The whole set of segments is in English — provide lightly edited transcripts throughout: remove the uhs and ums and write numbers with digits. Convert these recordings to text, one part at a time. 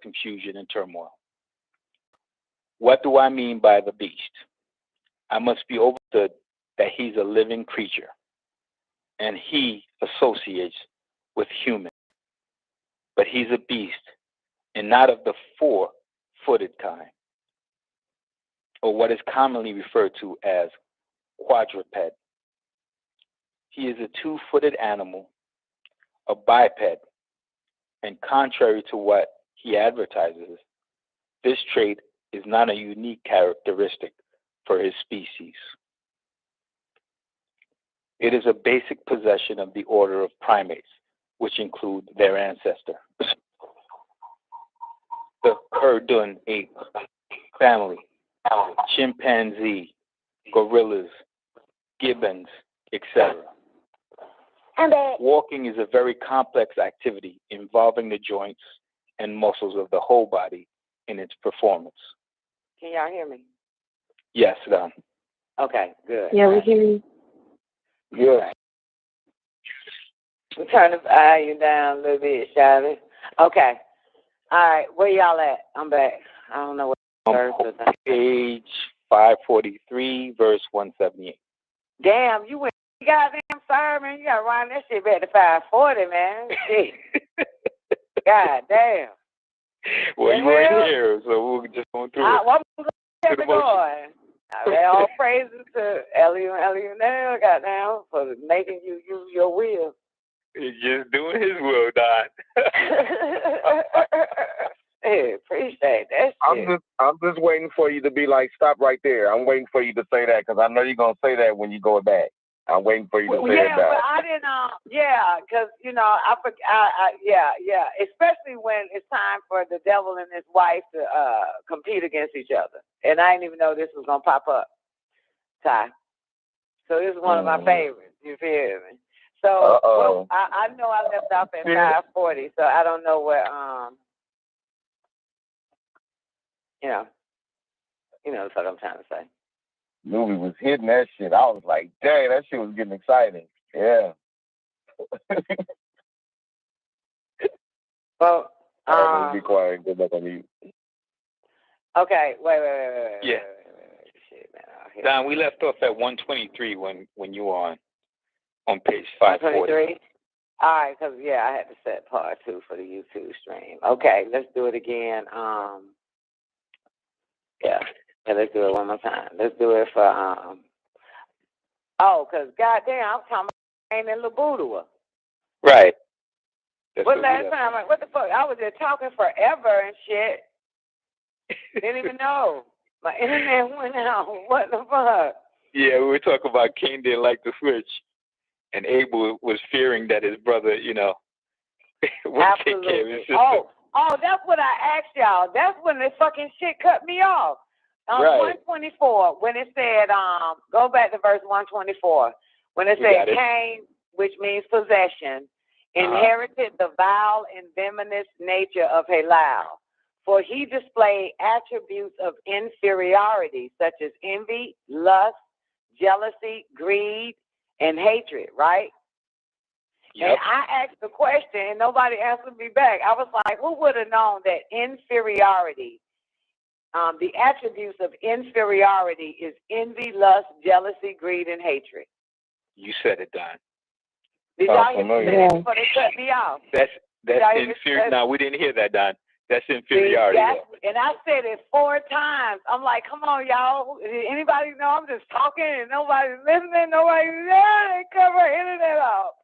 confusion and turmoil. What do I mean by the beast? I must be understood that he's a living creature, and he associates with human. But he's a beast, and not of the four-footed kind, or what is commonly referred to as quadruped. He is a two-footed animal, a biped, and contrary to what he advertises, this trait is not a unique characteristic for his species. It is a basic possession of the order of primates, which include their ancestor, the Kurdun ape family, chimpanzee, gorillas, gibbons, etc. Walking is a very complex activity involving the joints and muscles of the whole body in its performance. Can y'all hear me? Yes, Don. Okay, good. Yeah, we hear you. Good. We turn the volume down a little bit, shall we? Okay. All right, where y'all at? I'm back. I don't know what verse is. Page 543, verse 178. Damn, you went goddamn fire, man. You got to run that shit back to 540, man. Shit. God damn. Well, you weren't here, so we're just going through it. What am going to keep going? All praises to Eliel, goddamn, for making you use your will. He's just doing his will, Don. Hey, appreciate that shit. I'm just waiting for you to be like, stop right there. I'm waiting for you to say that because I know you're going to say that when you go back. I'm waiting for you to say it back. Yeah, but I didn't, because, especially when it's time for the devil and his wife to compete against each other. And I didn't even know this was going to pop up, Ty. So this is one of my favorites, you feel me? So well, I know I left off at 540, so I don't know where, that's what I'm trying to say. Movie was hitting that shit. I was like, dang, that shit was getting exciting. Yeah. Well, be quiet and go back on mute. Okay, wait. Yeah. Wait. Shit, man. Don, we left off at 123 when you were on page 540. 123? All right, because, I had to set part 2 for the YouTube stream. Okay, let's do it again. Yeah, let's do it one more time. Let's do it for, because goddamn, I'm talking about ain't in Labudua. Right. What last time? Like, what the fuck? I was just talking forever and shit. Didn't even know. My internet went out. What the fuck? Yeah, we were talking about Cain didn't like the switch, and Abel was fearing that his brother, would take care of his sister. Oh, that's what I asked y'all. That's when the fucking shit cut me off. Right. 124, when it said, go back to verse 124, when it said Cain, which means possession, inherited the vile and venomous nature of Halal, for he displayed attributes of inferiority, such as envy, lust, jealousy, greed, and hatred, right? Yep. And I asked the question, and nobody answered me back. I was like, who would have known that inferiority, the attributes of inferiority is envy, lust, jealousy, greed, and hatred? You said it, Don. Did y'all hear me say that before they cut me off? That's inferior. No, we didn't hear that, Don. That's inferiority. And I said it 4 times. I'm like, come on, y'all. Anybody know I'm just talking and nobody's listening? They cut my internet off.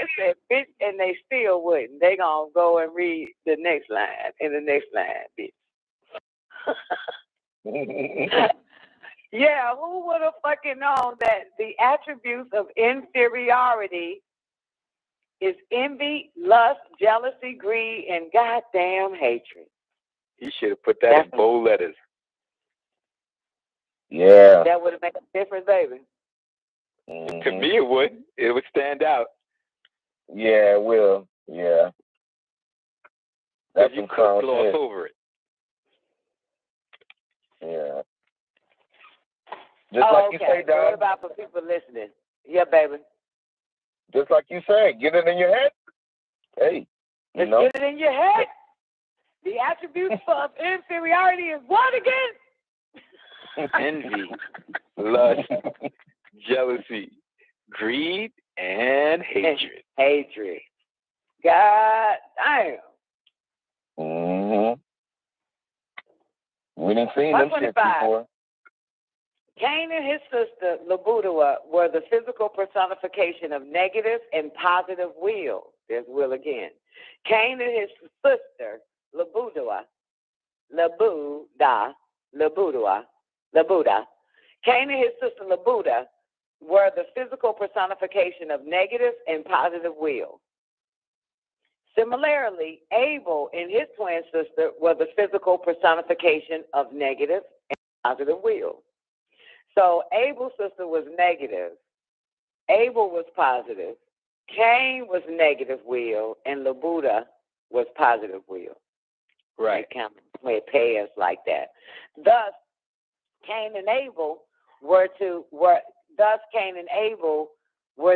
It said, bitch, and they still wouldn't. They gonna go and read the next line and the next line, bitch. Yeah, who would have fucking known that the attributes of inferiority is envy, lust, jealousy, greed, and goddamn hatred? He should have put that in bold letters. Yeah. That would have made a difference, baby. Mm-hmm. To me, it would. It would stand out. Yeah, it will. Yeah. That's you could gloss over it. Yeah. Just like you say, Don. What about for people listening? Yeah, baby. Just like you say, get it in your head. Hey, get it in your head. The attributes of inferiority is what again? Envy, lust, jealousy, greed, and hatred. Hatred. God damn. Mm-hmm. We didn't see them shit before. Cain and his sister, Labuda, were the physical personification of negative and positive will. There's will again. Cain and his sister, Labuda. Cain and his sister, Labuda, were the physical personification of negative and positive will. Similarly, Abel and his twin sister were the physical personification of negative and positive will. So Abel's sister was negative. Abel was positive. Cain was negative will, and Labuda was positive will. Right. May pay us like that. Thus, Cain and Abel were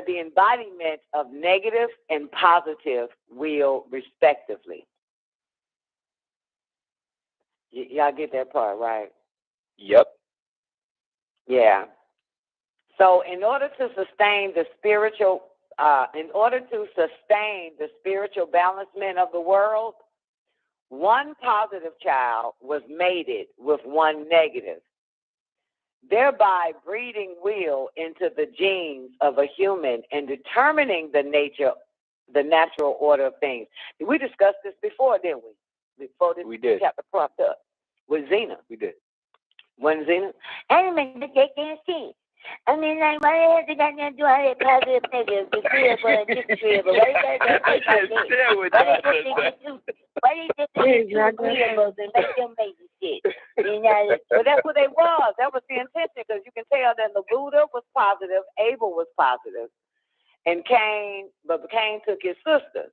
the embodiment of negative and positive will, respectively. Y'all get that part, right? Yep. Yeah. So in order to sustain the spiritual balancement of the world, one positive child was mated with one negative, thereby breeding will into the genes of a human and determining the natural order of things. We discussed this before, didn't we? Before this chapter popped up with Zena. We did. When Zena? I didn't make the damn thing. I mean, like, why the hell did I not do all that positive negatives, disagreeable and disagreeable? Why did they just disagreeables and make them make the shit? You know, but that's what they was. That was the intention, because you can tell that Labuda was positive, Abel was positive, and Cain took his sister,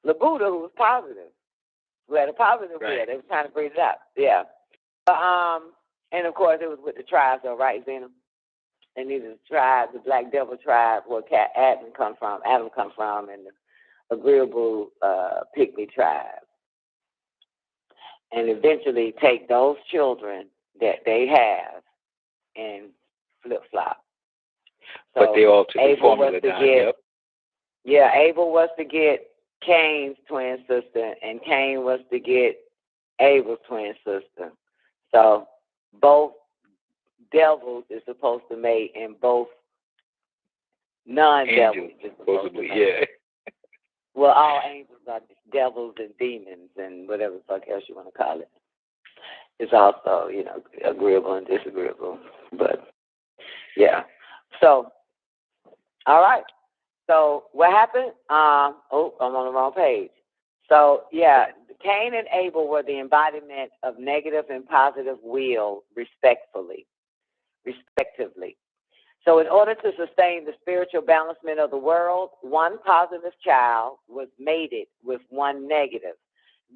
Labuda, who was positive, who had a positive will. They were trying to breed it out. Yeah. And of course, it was with the tribes, though, right, Zena? And these are the tribes, the Black Devil tribe, where Adam comes from, and the agreeable Pygmy tribe. And eventually take those children that they have and flip-flop. So but they all took the formula down. Yep. Yeah, Abel was to get Cain's twin sister, and Cain was to get Abel's twin sister. So both devils is supposed to mate, and both non-devils is supposed to mate. Yeah. Well, all angels are devils and demons and whatever the fuck else you want to call it. It's also, you know, agreeable and disagreeable. But, yeah. So, all right. So, what happened? I'm on the wrong page. So, yeah, Cain and Abel were the embodiment of negative and positive will, respectively. So in order to sustain the spiritual balancement of the world, one positive child was mated with one negative,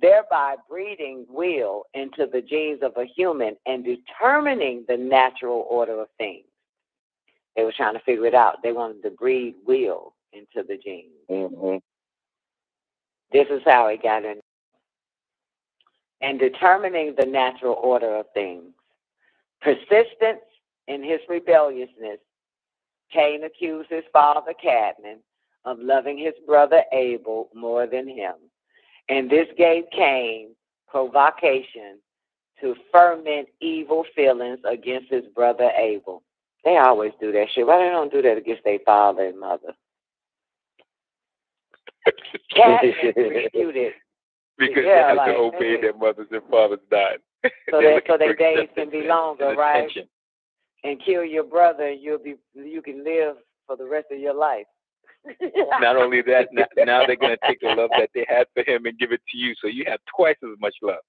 thereby breeding will into the genes of a human and determining the natural order of things. They were trying to figure it out. They wanted to breed will into the genes. Mm-hmm. This is how it got in. And determining the natural order of things. Persistence in his rebelliousness, Cain accused his father Cadman of loving his brother Abel more than him. And this gave Cain provocation to ferment evil feelings against his brother Abel. They always do that shit. Why they don't do that against their father and mother? Cadman refuted. Because they have to obey their mothers and fathers died. So their days can be longer, right? And kill your brother, you can live for the rest of your life. Not only that, now they're going to take the love that they had for him and give it to you, so you have twice as much love.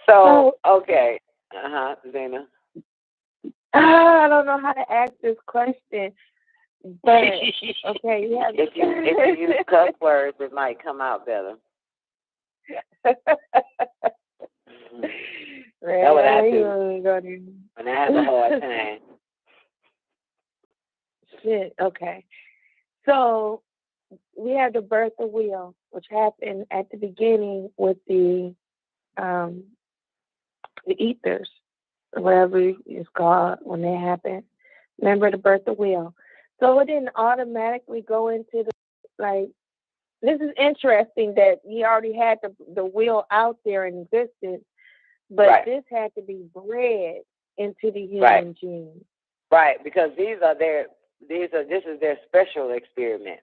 So, okay. Zena. I don't know how to ask this question, but okay, you have if you use cuss words, it might come out better. That's what I do when I have a hard time. Shit. Okay. So we have the birth of will, which happened at the beginning with the ethers, or whatever it's called when they happen. Remember the birth of will. So it didn't automatically go into the, like, this is interesting that he already had the will out there in existence, but this had to be bred into the human gene. Right, because this is their special experiment.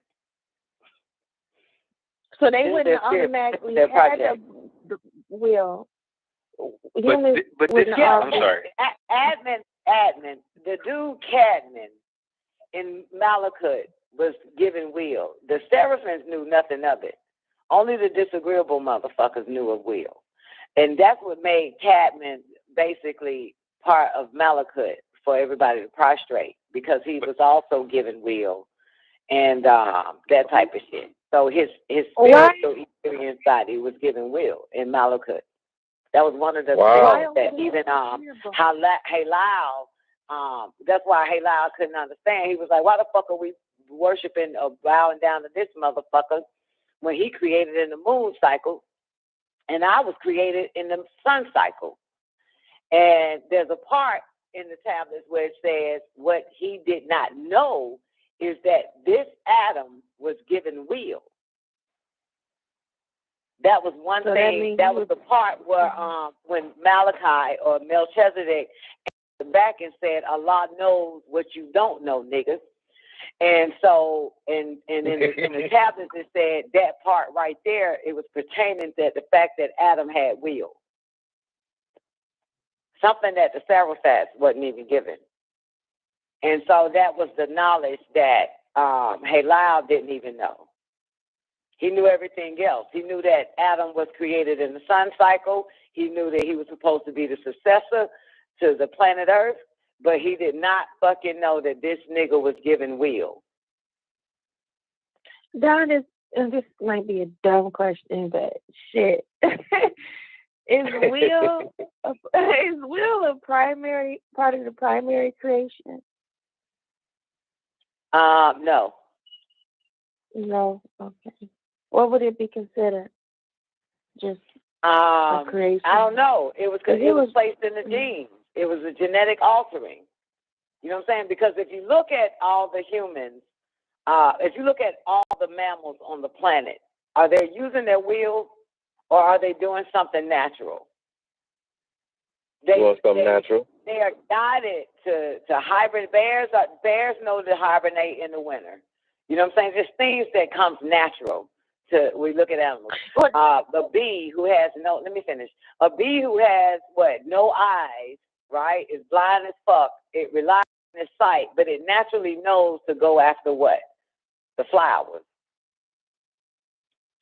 So they wouldn't automatically have the will. But this, I'm sorry. Admin, the dude Cadman in Malachut was given will. The Seraphins knew nothing of it. Only the disagreeable motherfuckers knew of will. And that's what made Cadman basically part of Malachut for everybody to prostrate, because he was also given will and that type of shit. So his spiritual experience body was given will in Malachut. That was one of the things that even Halal, that's why Halal couldn't understand. He was like, why the fuck are we worshiping or bowing down to this motherfucker when he created in the moon cycle and I was created in the sun cycle? And there's a part in the tablets where it says what he did not know is that this Adam was given will. That was one thing. That was the part where when Malachi or Melchizedek came back and said, Allah knows what you don't know, niggas. And so in the tablets it said that part right there, it was pertaining to the fact that Adam had will. Something that the Seraphats wasn't even given. And so that was the knowledge that Halal didn't even know. He knew everything else. He knew that Adam was created in the sun cycle. He knew that he was supposed to be the successor to the planet Earth, but he did not fucking know that this nigga was given will. Don, and this might be a dumb question, but shit. Is will a primary part of the primary creation? No. No. Okay. What would it be considered? Just a creation? I don't know. It was because it was placed in the genes. It was a genetic altering. You know what I'm saying? Because if you look at all the humans, if you look at all the mammals on the planet, are they using their will or are they doing something natural? Natural? They are guided to hibernate. Bears know to hibernate in the winter. You know what I'm saying? Just things that comes natural. We look at animals. A bee who has let me finish. A bee who has no eyes, right, is blind as fuck. It relies on its sight, but it naturally knows to go after what? The flowers.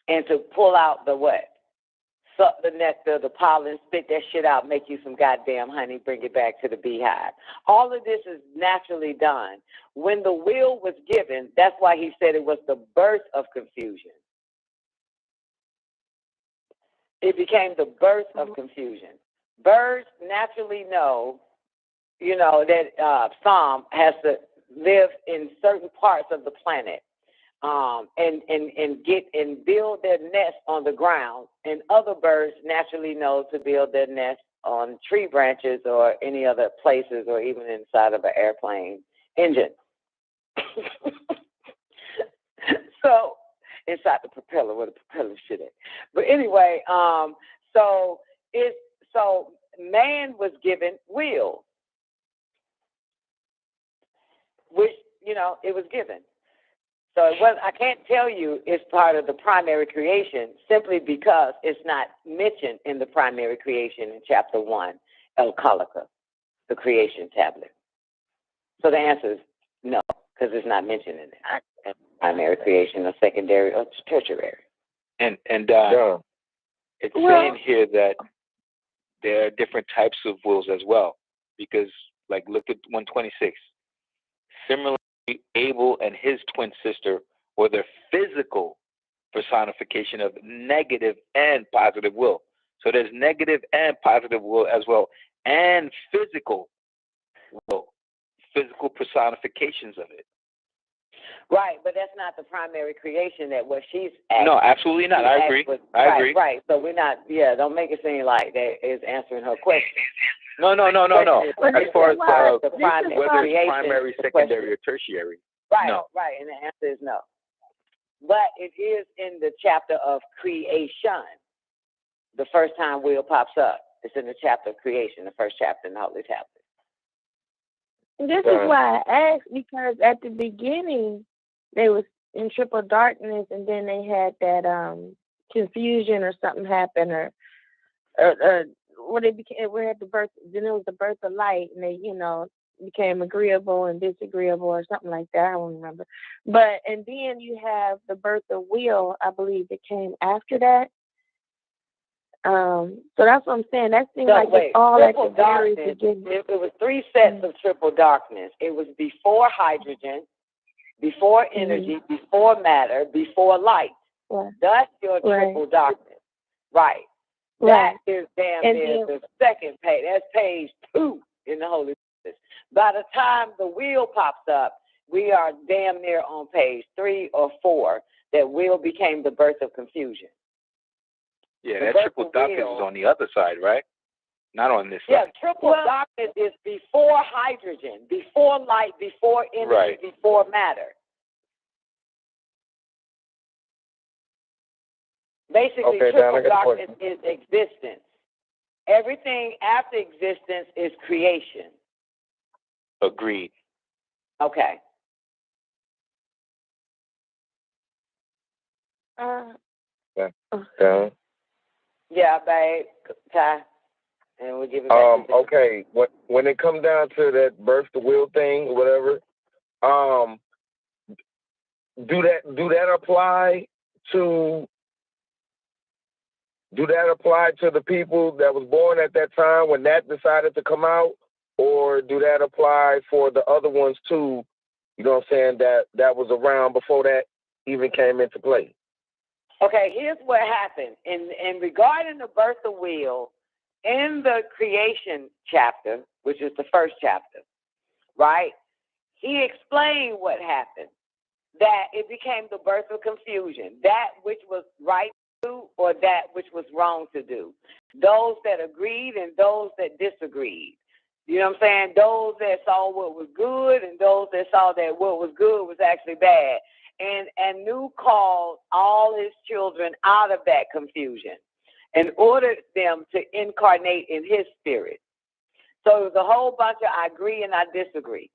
And to pull out the what? Suck the nectar, the pollen, spit that shit out, make you some goddamn honey, bring it back to the beehive. All of this is naturally done. When the will was given, that's why he said it was the birth of confusion. It became the birth of confusion. Birds naturally know, that some has to live in certain parts of the planet. And build their nest on the ground, and other birds naturally know to build their nest on tree branches or any other places, or even inside of an airplane engine. So inside the propeller, where the propeller shit at. But anyway, so man was given will, which it was given. So I can't tell you it's part of the primary creation simply because it's not mentioned in the primary creation in chapter 1, El Kalaka, the creation tablet. So the answer is no, because it's not mentioned in it. Primary creation or secondary or tertiary. And it's saying here that there are different types of wills as well, because look at 126. Similarly, Abel and his twin sister were the physical personification of negative and positive will. So there's negative and positive will as well, and physical will, physical personifications of it. Right, but that's not the primary creation that what she's asking. No, absolutely not. I agree. I agree. Right. So we're not, don't make it seem like that is answering her question. No. As far as whether it's primary, secondary, or tertiary. Right, no. Right, and the answer is no. But it is in the chapter of creation. The first time will pops up. It's in the chapter of creation, the first chapter in the Holy Tablet. This is why I asked, because at the beginning they was in triple darkness, and then they had that confusion or something happened, or what it became. We had the birth. Then it was the birth of light, and they became agreeable and disagreeable or something like that. I don't remember. But and then you have the birth of will. I believe it came after that. So that's what I'm saying. That seems like it's all at the very beginning. It was 3 sets of triple darkness. It was before hydrogen, before energy, before matter, before light. Right. That's your triple darkness. Right. That is damn near the second page. That's page 2 in the Holy Spirit. By the time the wheel pops up, we are damn near on page 3 or 4 that will became the birth of confusion. Yeah, that triple darkness is on the other side, right? Not on this side. Yeah, triple darkness is before hydrogen, before light, before energy, before matter. Basically, triple darkness is existence. Everything after existence is creation. Agreed. Okay. Yeah, babe. Ty. And we'll give it back to okay. When it comes down to that birth to will thing, whatever, do that apply to the people that was born at that time when that decided to come out, or do that apply for the other ones too? You know what I'm saying? That was around before that even came into play. Okay, here's what happened. In regarding the birth of will, in the creation chapter, which is the first chapter, right? He explained what happened. That it became the birth of confusion. That which was right to do or that which was wrong to do. Those that agreed and those that disagreed. You know what I'm saying? Those that saw what was good and those that saw that what was good was actually bad. And Nu called all his children out of that confusion and ordered them to incarnate in his spirit. So it was a whole bunch of I agree and I disagree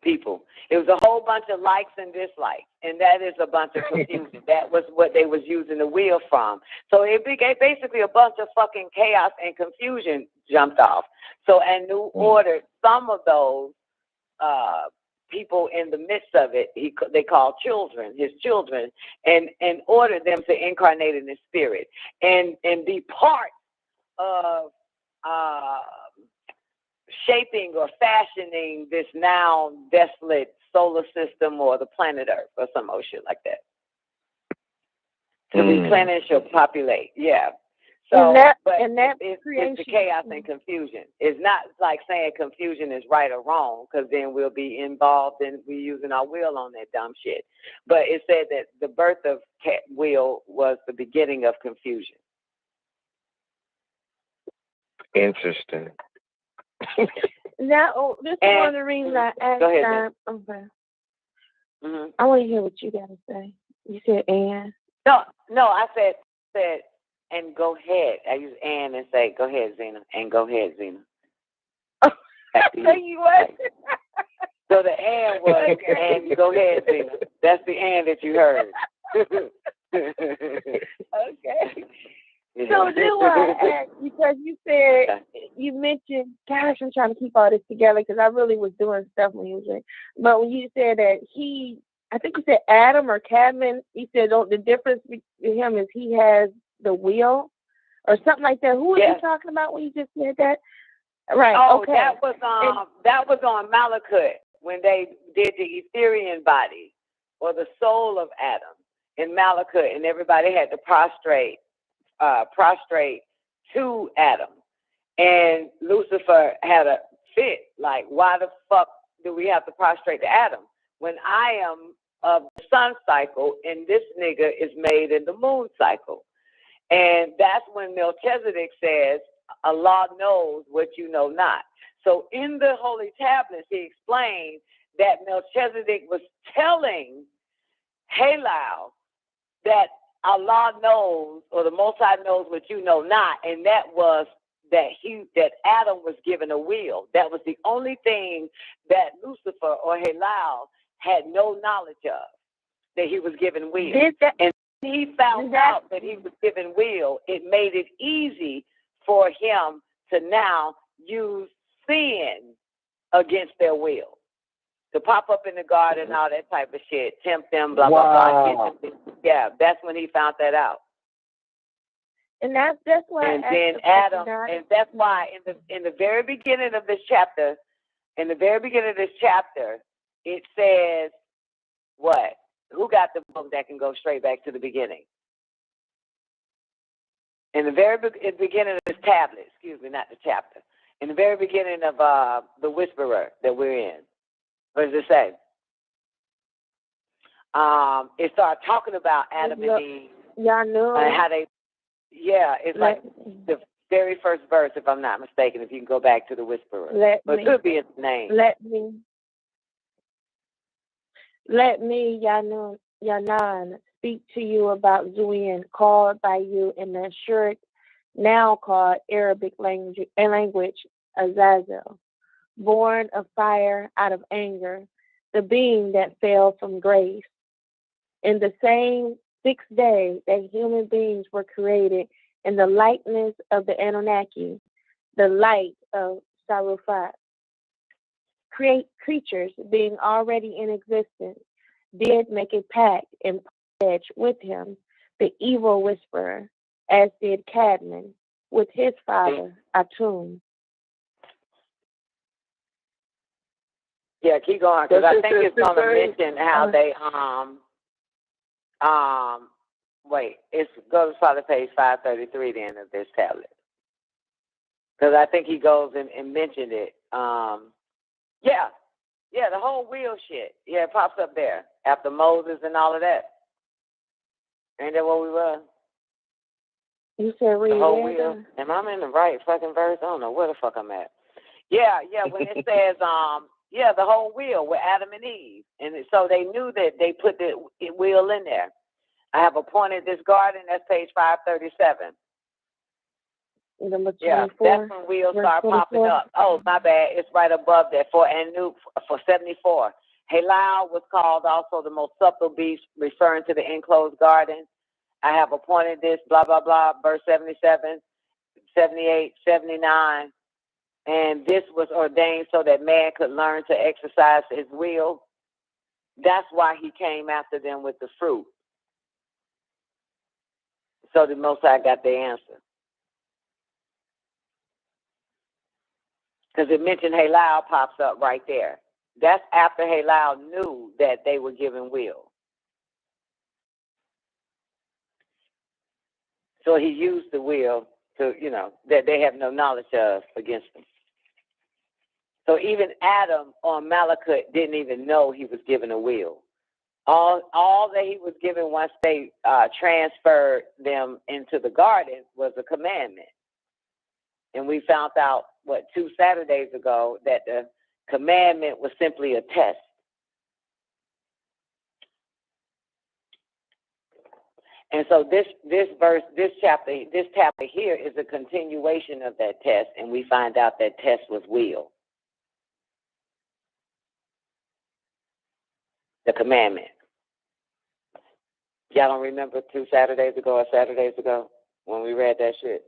people. It was a whole bunch of likes and dislikes, and that is a bunch of confusion. That was what they was using the wheel from. So it became basically a bunch of fucking chaos and confusion jumped off. So and Nu ordered some of those people in the midst of it, they called children, his children, and ordered them to incarnate in the spirit and be part of shaping or fashioning this now desolate solar system or the planet Earth or some old shit like that. To replenish or populate, yeah. So, it's the chaos and confusion. It's not like saying confusion is right or wrong, because then we'll be involved and we're using our will on that dumb shit. But it said that the birth of will was the beginning of confusion. Interesting. Now, this is one of the reasons I asked. Go ahead. I want to hear what you got to say. You said "and." No, I said. And go ahead. I use and say, go ahead, Zena. And go ahead, Zena. You what? So the and was, and go ahead, Zena. That's the and that you heard. Okay. So then what I asked, because you said, you mentioned, gosh, I'm trying to keep all this together because I really was doing stuff when you was saying, but when you said that I think you said Adam or Cadman, he said the difference between him is he has the will or something like that. Who were you talking about when you just said that? Right. Oh, okay. that was on Malachut when they did the Etherian body or the soul of Adam in Malachut, and everybody had to prostrate to Adam. And Lucifer had a fit, like, why the fuck do we have to prostrate to Adam? when I am of the sun cycle, and this nigga is made in the moon cycle. And that's when Melchizedek says, Allah knows what you know not. So in the Holy Tablets, he explained that Melchizedek was telling Halal that Allah knows, or the Most High knows what you know not, and that was that Adam was given a will. That was the only thing that Lucifer or Halal had no knowledge of, that he was given will. And he found out that he was given will, it made it easy for him to now use sin against their will, to pop up in the garden, all that type of shit, tempt them, blah, blah, blah. Yeah, that's when he found that out. And that's why. And then Adam, and that's why in the very beginning of this chapter, it says what? Who got the book that can go straight back to the beginning? In the very beginning of this tablet, excuse me, not the chapter. In the very beginning of the Whisperer that we're in, what does it say? It started talking about Adam and Eve. Y'all know. And how they, it's like the very first verse, if I'm not mistaken, if you can go back to the Whisperer. But it could be its name. Let me, Yanan, speak to you about Zuin, called by you in the short, now called Arabic language, Azazel, born of fire out of anger, the being that fell from grace. In the same 6th day that human beings were created in the likeness of the Anunnaki, the light of Sarufat. Creatures being already in existence did make a pact and pledge with him, the evil whisperer, as did Cadman with his father, Atum. Yeah, keep going, because I think it's going to mention how they, it goes to page 533 then of this tablet. Because I think he goes and mentioned it. The whole wheel shit. Yeah, it pops up there after Moses and all of that. Ain't that what we were? You said read the whole wheel. Am I in the right fucking verse? I don't know where the fuck I'm at. Yeah, when it says, the whole wheel with Adam and Eve. And so they knew that they put the wheel in there. I have appointed this garden, that's page 537. Number 24, that's when wheels start popping up. Oh, my bad. It's right above that. For 74. Halal was called also the most subtle beast, referring to the enclosed garden. I have appointed this, blah, blah, blah, verse 77, 78, 79. And this was ordained so that man could learn to exercise his will. That's why he came after them with the fruit. So the Most High got their answer. Because it mentioned Halal pops up right there. That's after Halal knew that they were given will. So he used the will to, that they have no knowledge of against them. So even Adam on Malachut didn't even know he was given a will. All that he was given once they transferred them into the garden was a commandment. And we found out, 2 Saturdays ago, that the commandment was simply a test. And so this chapter here is a continuation of that test, and we find out that test was will. The commandment. Y'all don't remember 2 Saturdays ago or Saturdays ago when we read that shit?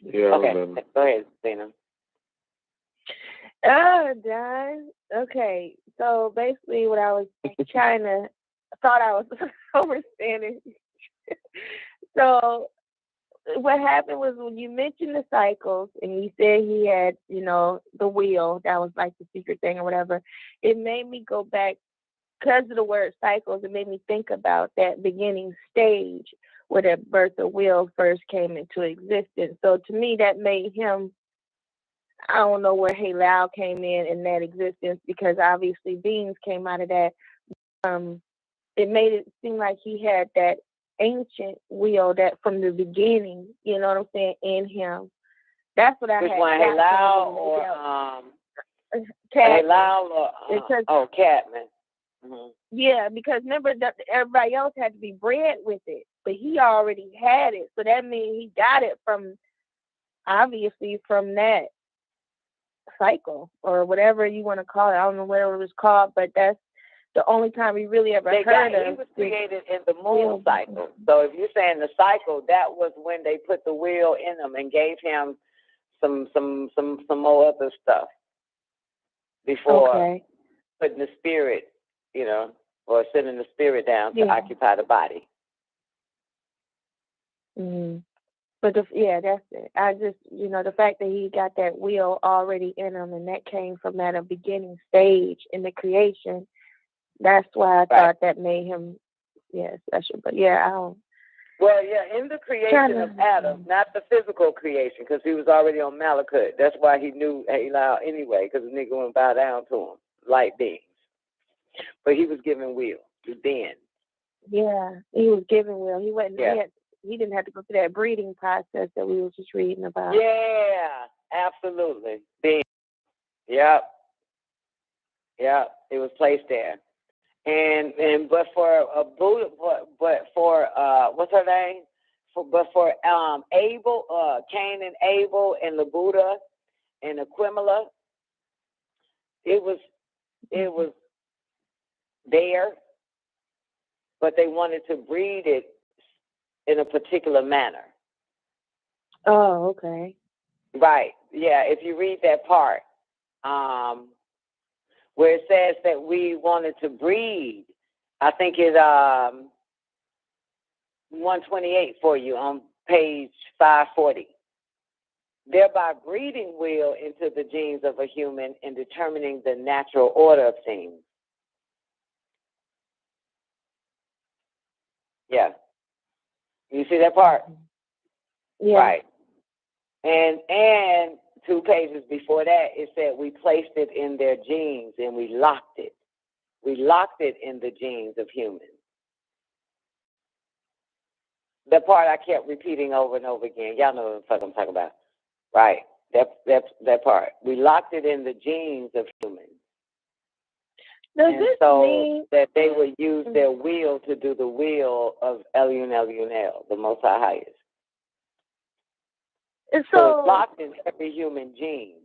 Yeah, okay. I remember. Go ahead, Zena. Oh, Don. Okay, so basically what I was thought I was understanding. So what happened was when you mentioned the cycles and you said he had, the wheel, that was like the secret thing or whatever, it made me go back, because of the word cycles, it made me think about that beginning stage where the birth of will first came into existence. So to me, that made him, I don't know where Halal came in that existence, because obviously beings came out of that. It made it seem like he had that ancient will that from the beginning, you know what I'm saying, in him. That's what I had. Which one, Halal or Halal or Catman? Mm-hmm. Yeah, because remember that everybody else had to be bred with it, but he already had it, so that means he got it from, obviously, from that cycle or whatever you want to call it. I don't know whatever it was called, but that's the only time we really ever heard of. He was created in the moon cycle. So if you're saying the cycle, that was when they put the will in him and gave him some more other stuff before putting the spirit, you know, or sending the spirit down to occupy the body. Mm-hmm. But that's it. I just, the fact that he got that will already in him, and that came from at a beginning stage in the creation. That's why I thought that made him, special. But I don't. Well, in the creation of Adam, not the physical creation, because he was already on Malachut. That's why he knew Halal anyway, because the nigga wouldn't bow down to him, light beings. But he was given will then. Yeah, he was given will. He wasn't. He didn't have to go through that breeding process that we were just reading about. Yeah, absolutely. Then, yep. It was placed there. But for a Buddha, but for what's her name? But for Abel, Cain and Abel, and the Buddha and Aquimala, it was there, but they wanted to breed it in a particular manner. Oh, okay. Right. Yeah. If you read that part, where it says that we wanted to breed, I think it's 128 for you on page 540. Thereby breeding will into the genes of a human and determining the natural order of things. Yeah. You see that part? Yeah. Right. And 2 pages before that, it said we placed it in their genes and we locked it. We locked it in the genes of humans. The part I kept repeating over and over again. Y'all know what the fuck I'm talking about. Right. That part. We locked it in the genes of humans. Does this mean that they would use their will to do the will of Elyon, the Most High Highest? And so it's locked in every human gene.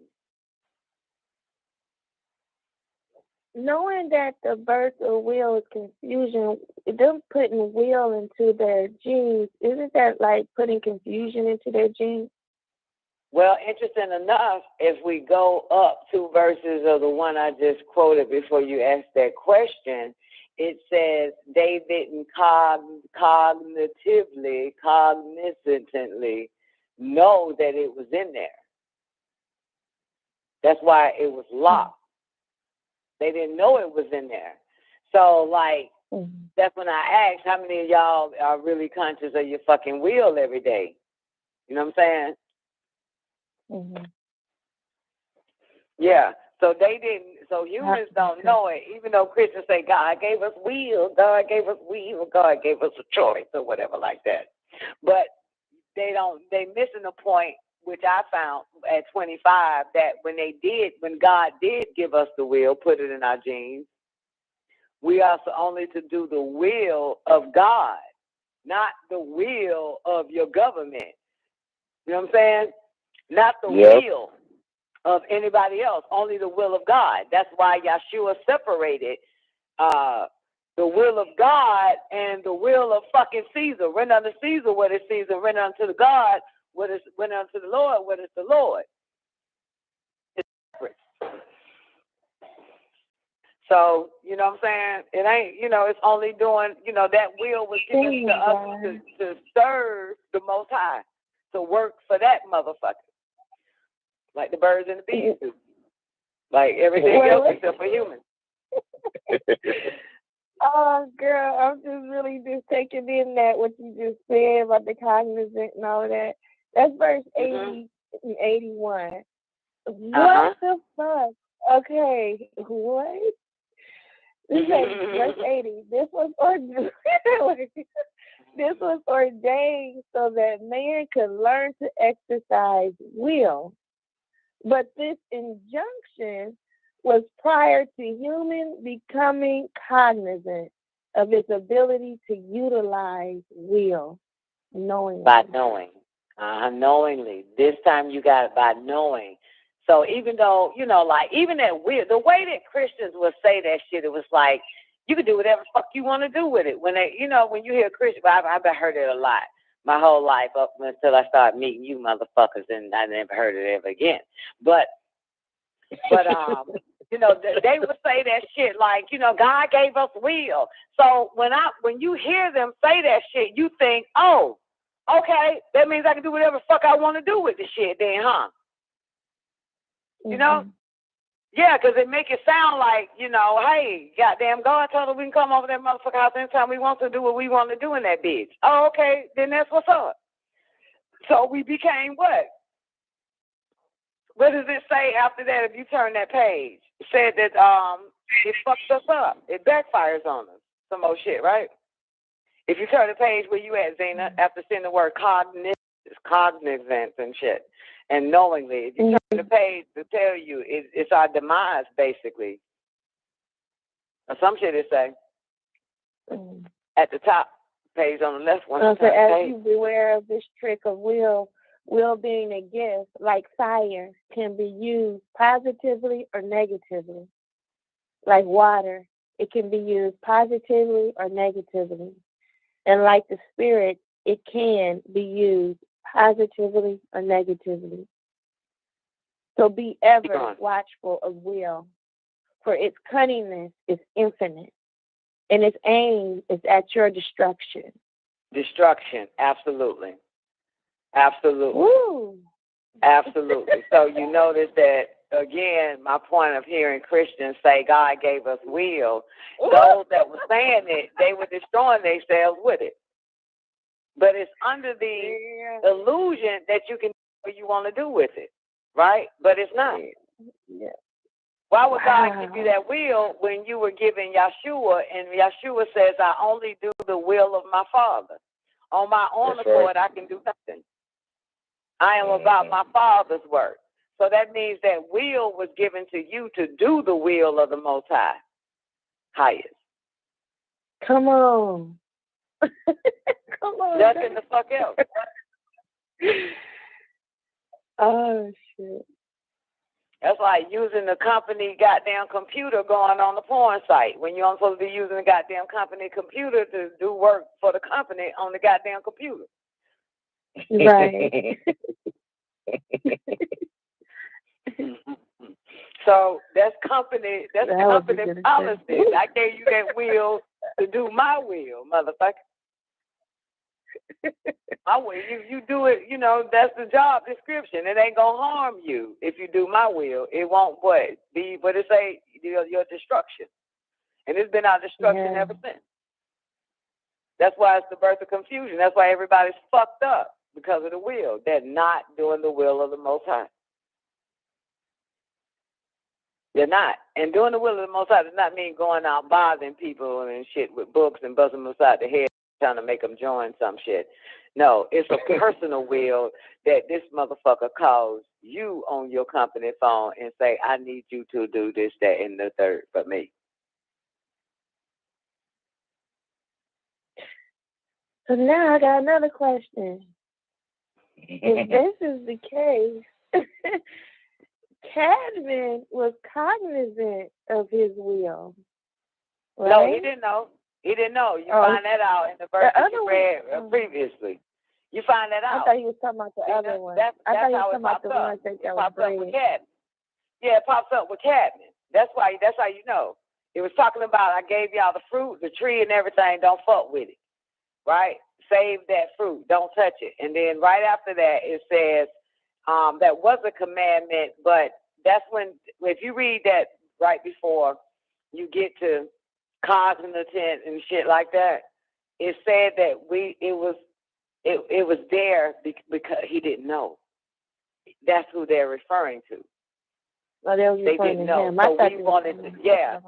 Knowing that the birth of will is confusion, them putting will into their genes, isn't that like putting confusion into their genes? Well, interesting enough, if we go up 2 verses of the one I just quoted before you asked that question, it says they didn't cognitively know that it was in there. That's why it was locked. They didn't know it was in there. So, that's when I asked, how many of y'all are really conscious of your fucking will every day? You know what I'm saying? Mm-hmm. Yeah. So they didn't. So humans don't know it, even though Christians say God gave us will, God gave us will, God gave us a choice, or whatever like that. But they missing the point, which I found at 25, that when God did give us the will, put it in our genes, we are only to do the will of God, not the will of your government. You know what I'm saying? Not the will of anybody else, only the will of God. That's why Yeshua separated the will of God and the will of fucking Caesar. Render unto Caesar what is Caesar, render unto the God what is, render unto the Lord what is the Lord. It's separate. So, you know what I'm saying? It ain't, it's only doing, that will was given to us to serve the Most High, to work for that motherfucker. Like the birds and the bees do. Like everything else except for humans. Oh, girl, I'm just really taking in that, what you just said about the cognizant and all of that. That's verse 80 and 81. What the fuck? Okay, what? This is verse 80. This was ordained. This was ordained so that man could learn to exercise will. But this injunction was prior to human becoming cognizant of its ability to utilize will, knowingly. By knowing. Knowingly. This time you got it by knowing. So even though, like, even that will, the way that Christians would say that shit, it was like, you can do whatever the fuck you want to do with it. When they, when you hear Christian, I've heard it a lot my whole life up until I started meeting you motherfuckers, and I never heard it ever again. But they would say that shit like, God gave us will. So when you hear them say that shit, you think, oh, okay, that means I can do whatever the fuck I want to do with the shit then, huh? Yeah, because it make it sound like, hey, goddamn, God told us we can come over that motherfucker house anytime we want to do what we want to do in that bitch. Oh, okay, then that's what's up. So we became what? What does it say after that if you turn that page? It said that it fucks us up. It backfires on us. Some more shit, right? If you turn the page where you at, Zena, after seeing the word cognizant and shit, and knowingly, if you turn the page to tell you it's our demise, basically. Or some shit it say. At the top, page on the left one. So as you beware of this trick of will being a gift, like fire, can be used positively or negatively. Like water, it can be used positively or negatively. And like the spirit, it can be used positively or negatively. So be ever watchful of will, for its cunningness is infinite, and its aim is at your destruction. Destruction, absolutely. Absolutely. Woo. Absolutely. So you notice that, again, my point of hearing Christians say God gave us will, those that were saying it, they were destroying themselves with it. But it's under the illusion that you can do what you want to do with it, right? But it's not. Yeah. Why would God give you that will when you were given Yeshua, and Yeshua says, I only do the will of my Father. On my own accord, I can do nothing. I am about my Father's work. So that means that will was given to you to do the will of the Most High, highest. Come on. Come on. Nothing the fuck else. Oh, shit. That's like using the company goddamn computer going on the porn site when you're supposed to be using the goddamn company computer to do work for the company on the goddamn computer. Right. So that's company policy. I gave you that will to do my will, motherfucker. My will, you do it, that's the job description. It ain't gonna harm you if you do my will. It won't be what it say, your destruction. And it's been our destruction ever since. That's why it's the birth of confusion. That's why everybody's fucked up, because of the will. They're not doing the will of the Most High. They're not. And doing the will of the Most High does not mean going out bothering people and shit with books and buzzing them aside the head, trying to make them join some shit. No, it's a personal will that this motherfucker calls you on your company phone and say, I need you to do this, that, and the third for me. So now I got another question. If this is the case, Cadman was cognizant of his will, right? No, he didn't know. He didn't know. You find that out in the verse that you read previously. You find that out. I thought he was talking about the other one. I thought he was talking about the ones that was with Cadman. Yeah, it pops up with Cadman. That's how you know. It was talking about, I gave y'all the fruit, the tree, and everything. Don't fuck with it, right? Save that fruit. Don't touch it. And then right after that, it says that was a commandment, but that's when, if you read that right before you get to cognizant and shit like that, it said that it was there because he didn't know. That's who they're referring to. Oh, they didn't know. So we wanted to, yeah.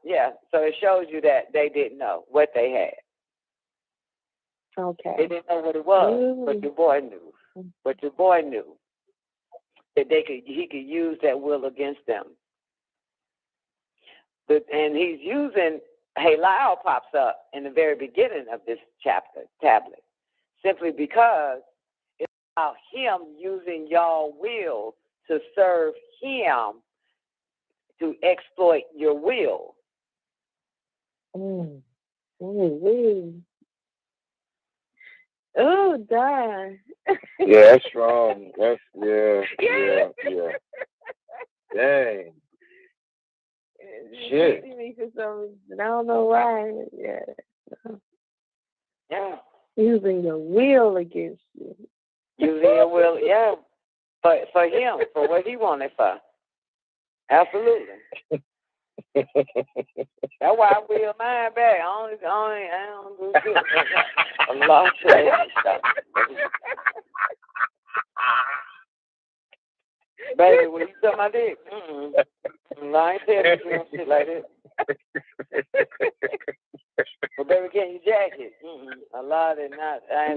Yeah. So it shows you that they didn't know what they had. Okay. They didn't know what it was, but your boy knew. But your boy knew that he could use that will against them. And he's using, Halal pops up in the very beginning of this tablet, simply because it's about him using y'all will to serve him, to exploit your will. Oh, darn. Yeah, that's strong. That's, yeah. Dang. Shit. Me for some reason. I don't know why. Yeah. Using your will against you. Using your will, yeah. For him, for what he wanted for. Absolutely. That's why I will mine back. I don't do shit. A lot of stuff. Baby, when you suck my dick, I ain't telling you doing shit like this. But baby, can you jack it? A lot is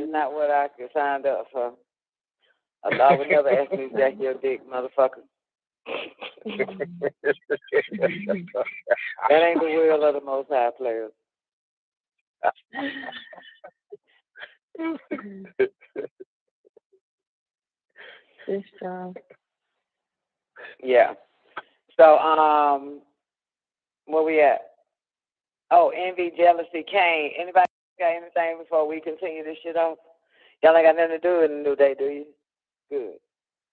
not what I could sign up for. A lot would never ask me to jack your dick, motherfucker. That ain't the will of the Most High, players. Yeah. So, where we at? Oh, envy, jealousy, Cain. Anybody got anything before we continue this shit off? Y'all ain't got nothing to do in the new day, do you? Good.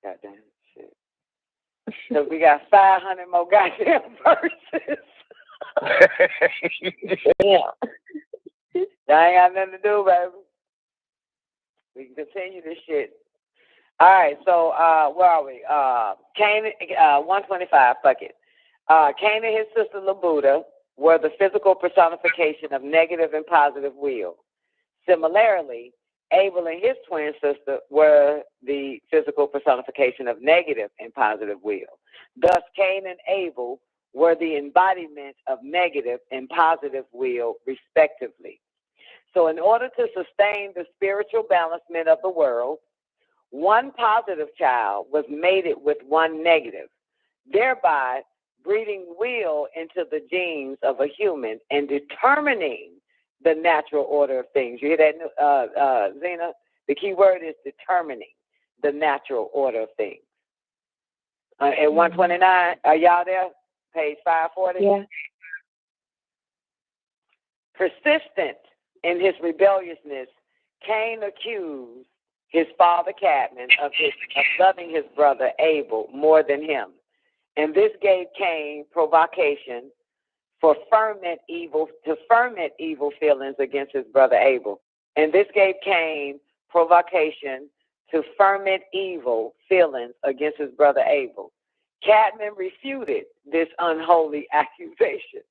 Goddamn shit. So we got 500 more goddamn verses. Yeah. Y'all ain't got nothing to do, baby. We can continue this shit. All right, so where are we? Cain, 125, fuck it. Cain and his sister Labuda were the physical personification of negative and positive will. Similarly, Abel and his twin sister were the physical personification of negative and positive will. Thus, Cain and Abel were the embodiment of negative and positive will, respectively. So in order to sustain the spiritual balancement of the world, one positive child was mated with one negative, thereby breeding will into the genes of a human and determining the natural order of things. You hear that, Zena? The key word is determining the natural order of things. At 129, are y'all there? Page 540? Yeah. Persistent in his rebelliousness, Cain accused his father Cadmon of loving his brother Abel more than him. And this gave Cain provocation to ferment evil feelings against his brother Abel. And this gave Cain provocation to ferment evil feelings against his brother Abel. Cadmon refuted this unholy accusation.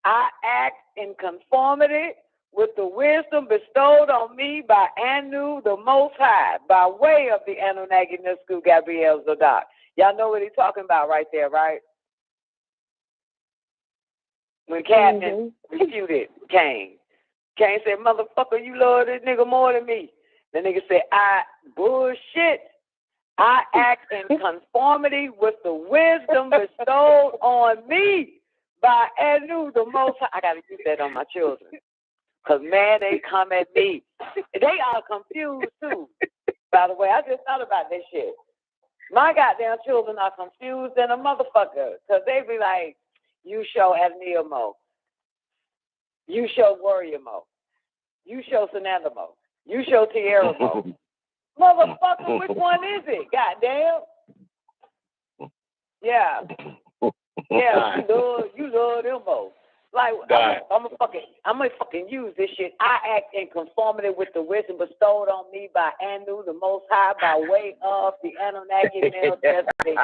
I act in conformity with the wisdom bestowed on me by Anu, the Most High, by way of the Anunnaki Nusku Gabriel Zadok. Y'all know what he's talking about right there, right? When Cadmon refuted Cain. Cain said, motherfucker, you love this nigga more than me. The nigga said, bullshit. I act in conformity with the wisdom bestowed on me by Anu, the Most High. I got to use that on my children. Because, man, they come at me. They are confused, too. By the way, I just thought about this shit. My goddamn children are confused than a motherfucker. Because they be like, you show Adnia Mo. You show Warrior Mo. You show Sananda Mo. You show Tierra Mo. Motherfucker, which one is it? Goddamn. Yeah. Yeah, you love them both. Like, I'm gonna fucking use this shit. I act in conformity with the wisdom bestowed on me by Anu, the Most High, by way of the Anunnaki male testament.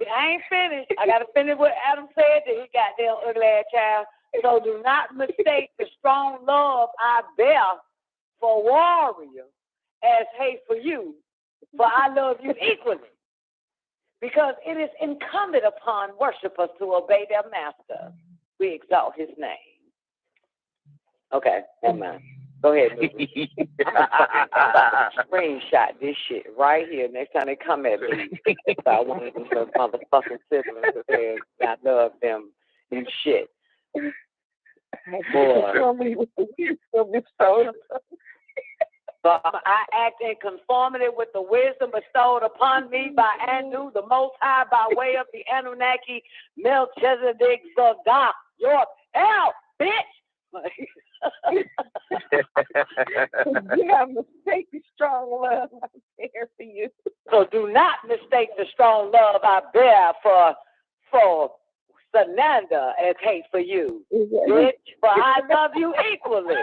I ain't finished. I gotta finish what Adam said that he goddamn ugly ass child. So do not mistake the strong love I bear for warrior as hate for you, for I love you equally. Because it is incumbent upon worshipers to obey their master. We exalt his name. Okay, never mind. Go ahead. Screenshot this shit right here. Next time they come at me, so I want them to motherfucking siblings to say I love them and shit. Boy. So I act in conformity with the wisdom bestowed upon me by Anu, the Most High, by way of the Anunnaki, Melchizedek, Zodak, your hell, bitch. You have mistake the strong love I bear for you. So do not mistake the strong love I bear for Sananda as hate for you, bitch. For I love you equally.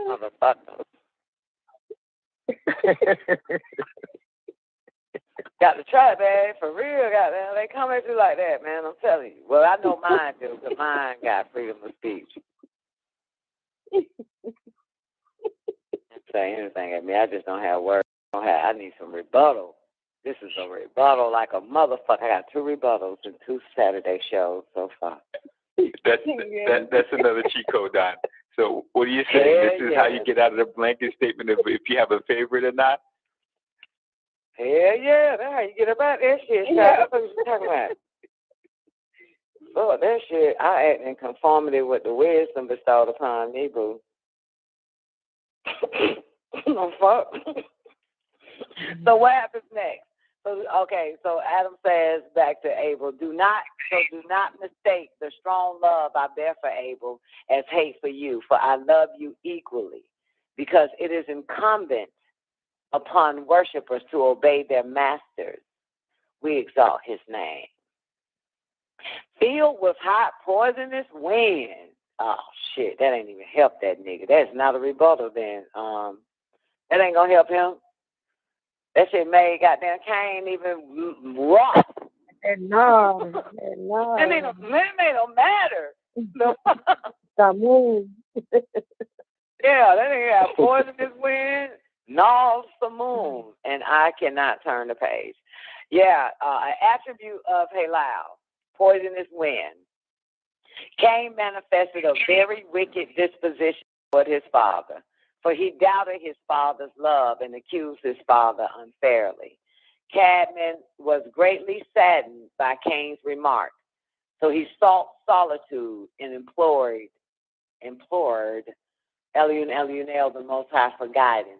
Motherfucker. Got to try, man. For real, goddamn. They come at you like that, man. I'm telling you. Well, I know mine do, because mine got freedom of speech. Don't say anything at me. I just don't have words. I need some rebuttal. This is a rebuttal like a motherfucker. I got 2 rebuttals and 2 Saturday shows so far. That's another cheat code, Don. So what are you saying? This is how you get out of the blanket statement of if you have a favorite or not? Hell yeah, that's how you get about that shit. Yeah. That's what you're talking about. Lord, that shit, I act in conformity with the wisdom bestowed upon me, boo. No fuck. So what happens next? So Adam says back to Abel, do not mistake the strong love I bear for Abel as hate for you, for I love you equally, because it is incumbent upon worshipers to obey their masters. We exalt his name. Filled with hot, poisonous wind. Oh, shit, that ain't even help that nigga. That's not a rebuttal then. That ain't gonna help him. That shit made goddamn Cain even rock. No. It made no matter. No. The moon. Yeah, that nigga got poisonous wind, gnaws the moon, and I cannot turn the page. Yeah, an attribute of Halal, poisonous wind. Cain manifested a very wicked disposition toward his father, for he doubted his father's love and accused his father unfairly. Cadman was greatly saddened by Cain's remark, so he sought solitude and implored Elunel, the Most High, for guidance.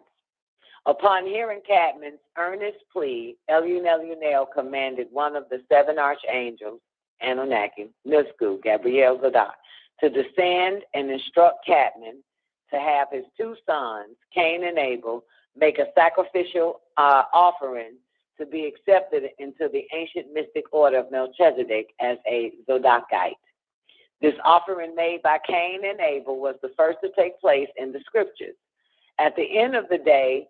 Upon hearing Cadman's earnest plea, Elunel commanded one of the 7 archangels, Anunnaki, Nusku, Gabriel, Zadok, to descend and instruct Cadman to have his 2 sons, Cain and Abel, make a sacrificial offering to be accepted into the ancient mystic order of Melchizedek as a Zodakite. This offering made by Cain and Abel was the first to take place in the scriptures. At the end of the day,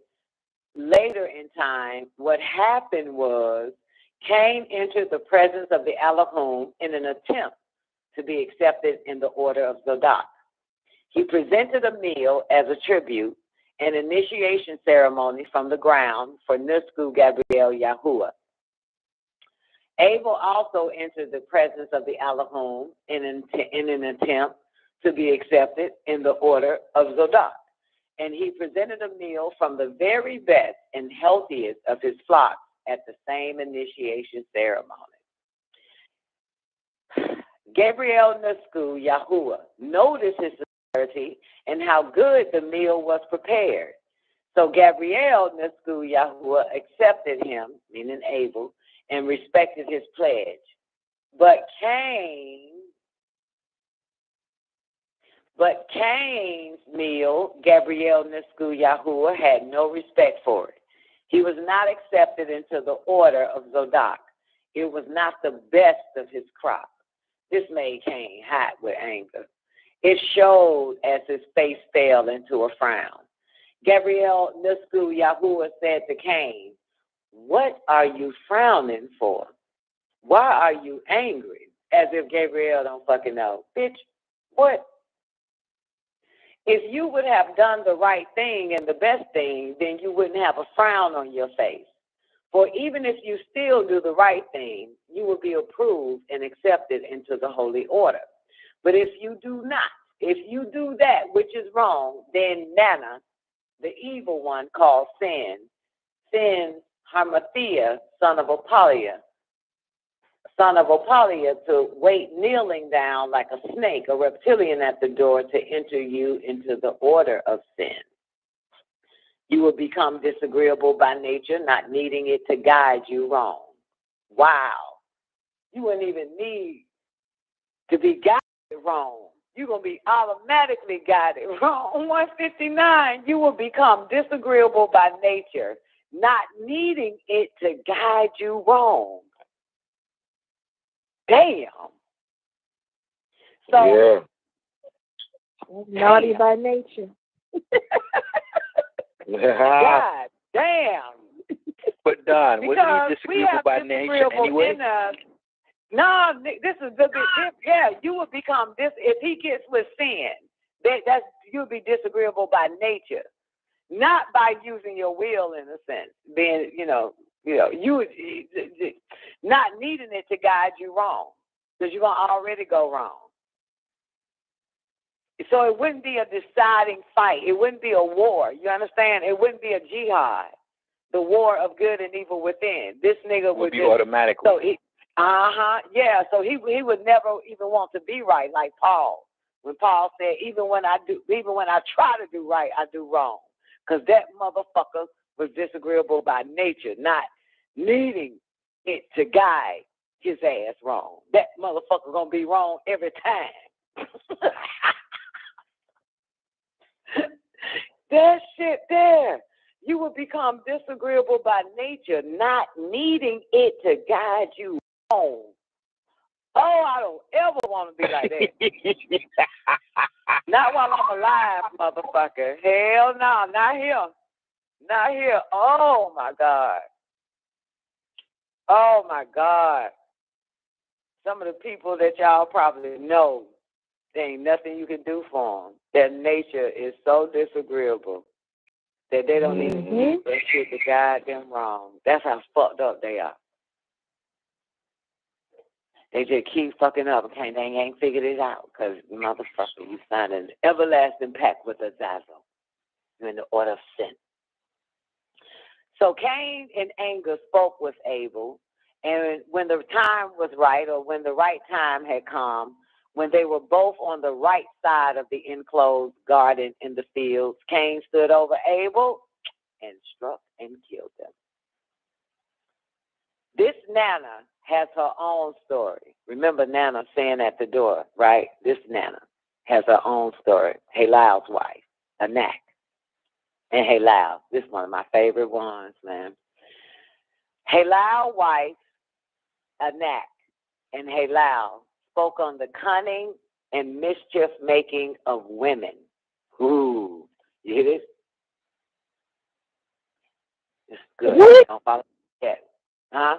later in time, what happened was Cain entered the presence of the Elohim in an attempt to be accepted in the order of Zodok. He presented a meal as a tribute, an initiation ceremony from the ground for Nusku Gabriel Yahuwah. Abel also entered the presence of the Elohim in an attempt to be accepted in the order of Zodok, and he presented a meal from the very best and healthiest of his flocks at the same initiation ceremony. Gabriel Nusku Yahuwah noticed his sincerity and how good the meal was prepared. So Gabriel Nusku Yahuwah accepted him, meaning Abel, and respected his pledge. But Cain's meal, Gabriel Nusku Yahuwah had no respect for it. He was not accepted into the order of Zodok. It was not the best of his crop. This made Cain hot with anger. It showed as his face fell into a frown. Gabriel Nusku Yahuwah said to Cain, "What are you frowning for? Why are you angry?" As if Gabriel don't fucking know. Bitch, What? If you would have done the right thing and the best thing, then you wouldn't have a frown on your face. For even if you still do the right thing, you will be approved and accepted into the holy order. But if you do not, if you do that which is wrong, then Nana, the evil one called sin, sends Harmathia, son of Opaliah, to wait kneeling down like a snake, a reptilian at the door to enter you into the order of sin. You will become disagreeable by nature, not needing it to guide you wrong. Wow. You wouldn't even need to be guided wrong. You're going to be automatically guided wrong. 159, you will become disagreeable by nature, not needing it to guide you wrong. Damn. So, naughty by nature. God damn. But Don, wasn't he disagreeable by nature anyway? No, this is the big. Yeah, you would become this if he gets with sin. That's you'll be disagreeable by nature, not by using your will in a sense. Being, you not needing it to guide you wrong, because you're gonna already go wrong. So it wouldn't be a deciding fight. It wouldn't be a war. You understand? It wouldn't be a jihad, the war of good and evil within. This nigga would be automatically. So yeah. So he would never even want to be right, like Paul. When Paul said, even when I try to do right, I do wrong, because that motherfucker was disagreeable by nature, not needing it to guide his ass wrong. That motherfucker gonna be wrong every time. That shit there. You will become disagreeable by nature, not needing it to guide you wrong. Oh, I don't ever want to be like that. Not while I'm alive, motherfucker. Hell no, not here. Not here. Oh, my God. Oh, my God. Some of the people that y'all probably know, there ain't nothing you can do for them. Their nature is so disagreeable that they don't even need that shit to guide them wrong. That's how fucked up they are. They just keep fucking up. Okay, they ain't figured it out because, motherfucker, you signed an everlasting pact with Azazel. You're in the order of sin. So Cain in anger spoke with Abel, and when the time was right, or when the right time had come, when they were both on the right side of the enclosed garden in the fields, Cain stood over Abel and struck and killed him. This Nana has her own story. Remember Nana saying at the door, right? This Nana has her own story. Halal's wife, Anak. And Halal, this is one of my favorite ones, man. Halal's wife, Anak, and Halal spoke on the cunning and mischief-making of women. Ooh, you hear this? It's good. Don't follow that. Huh?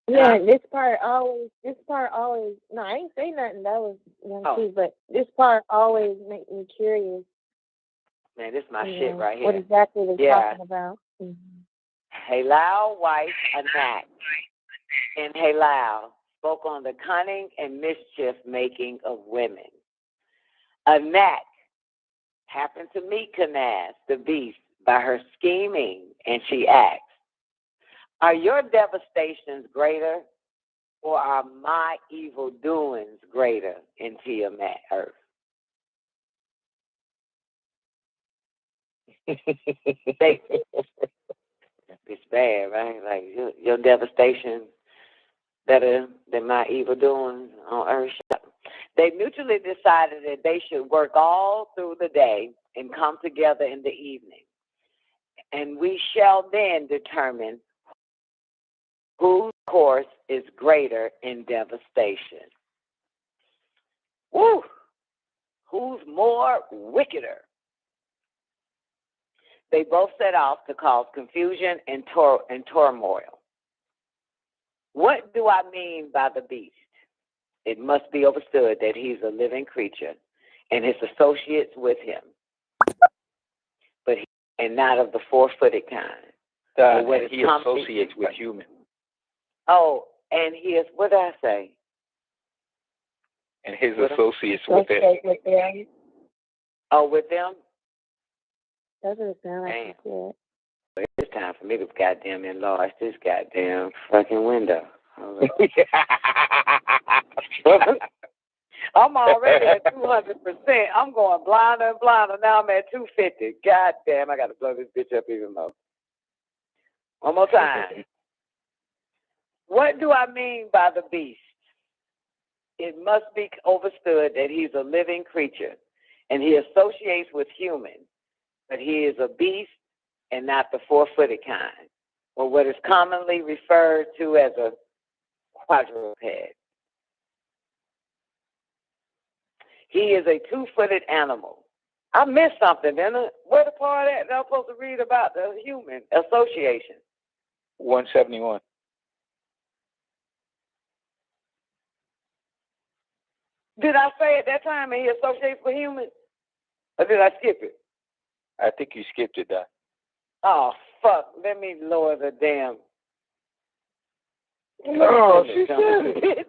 Yeah, this part always, no, I ain't say nothing, that was one too, but this part always makes me curious. Man, this is my shit right here. What exactly they're talking about. Halal wife Anak and Halal spoke on the cunning and mischief-making of women. Anak happened to meet Kenaz, the beast, by her scheming, and she asked, are your devastations greater, or are my evil doings greater in Tiamat earth? It's bad, right? Like your devastation better than my evil doings on earth. They mutually decided that they should work all through the day and come together in the evening. And we shall then determine whose course is greater in devastation. Woo! Who's more wickeder? They both set off to cause confusion and turmoil. What do I mean by the beast? It must be understood that he's a living creature and his associates with him, and not of the four-footed kind. And he associates with human. Oh, and he is, what did I say? And his associates with them. Oh, with them? Doesn't sound like you said. It's time for me to goddamn enlarge this goddamn fucking window. I'm already at 200%. I'm going blinder and blinder. Now I'm at 250. God damn, I got to blow this bitch up even more. One more time. What do I mean by the beast? It must be understood that he's a living creature and he associates with humans, but he is a beast and not the four-footed kind, or what is commonly referred to as a quadruped. He is a two-footed animal. I missed something, didn't I? Where the part at that I'm supposed to read about the human association? 171. Did I say at that time and he associates with humans? Or did I skip it? I think you skipped it, Doc. Oh, fuck. Let me lower the damn. No, she said it.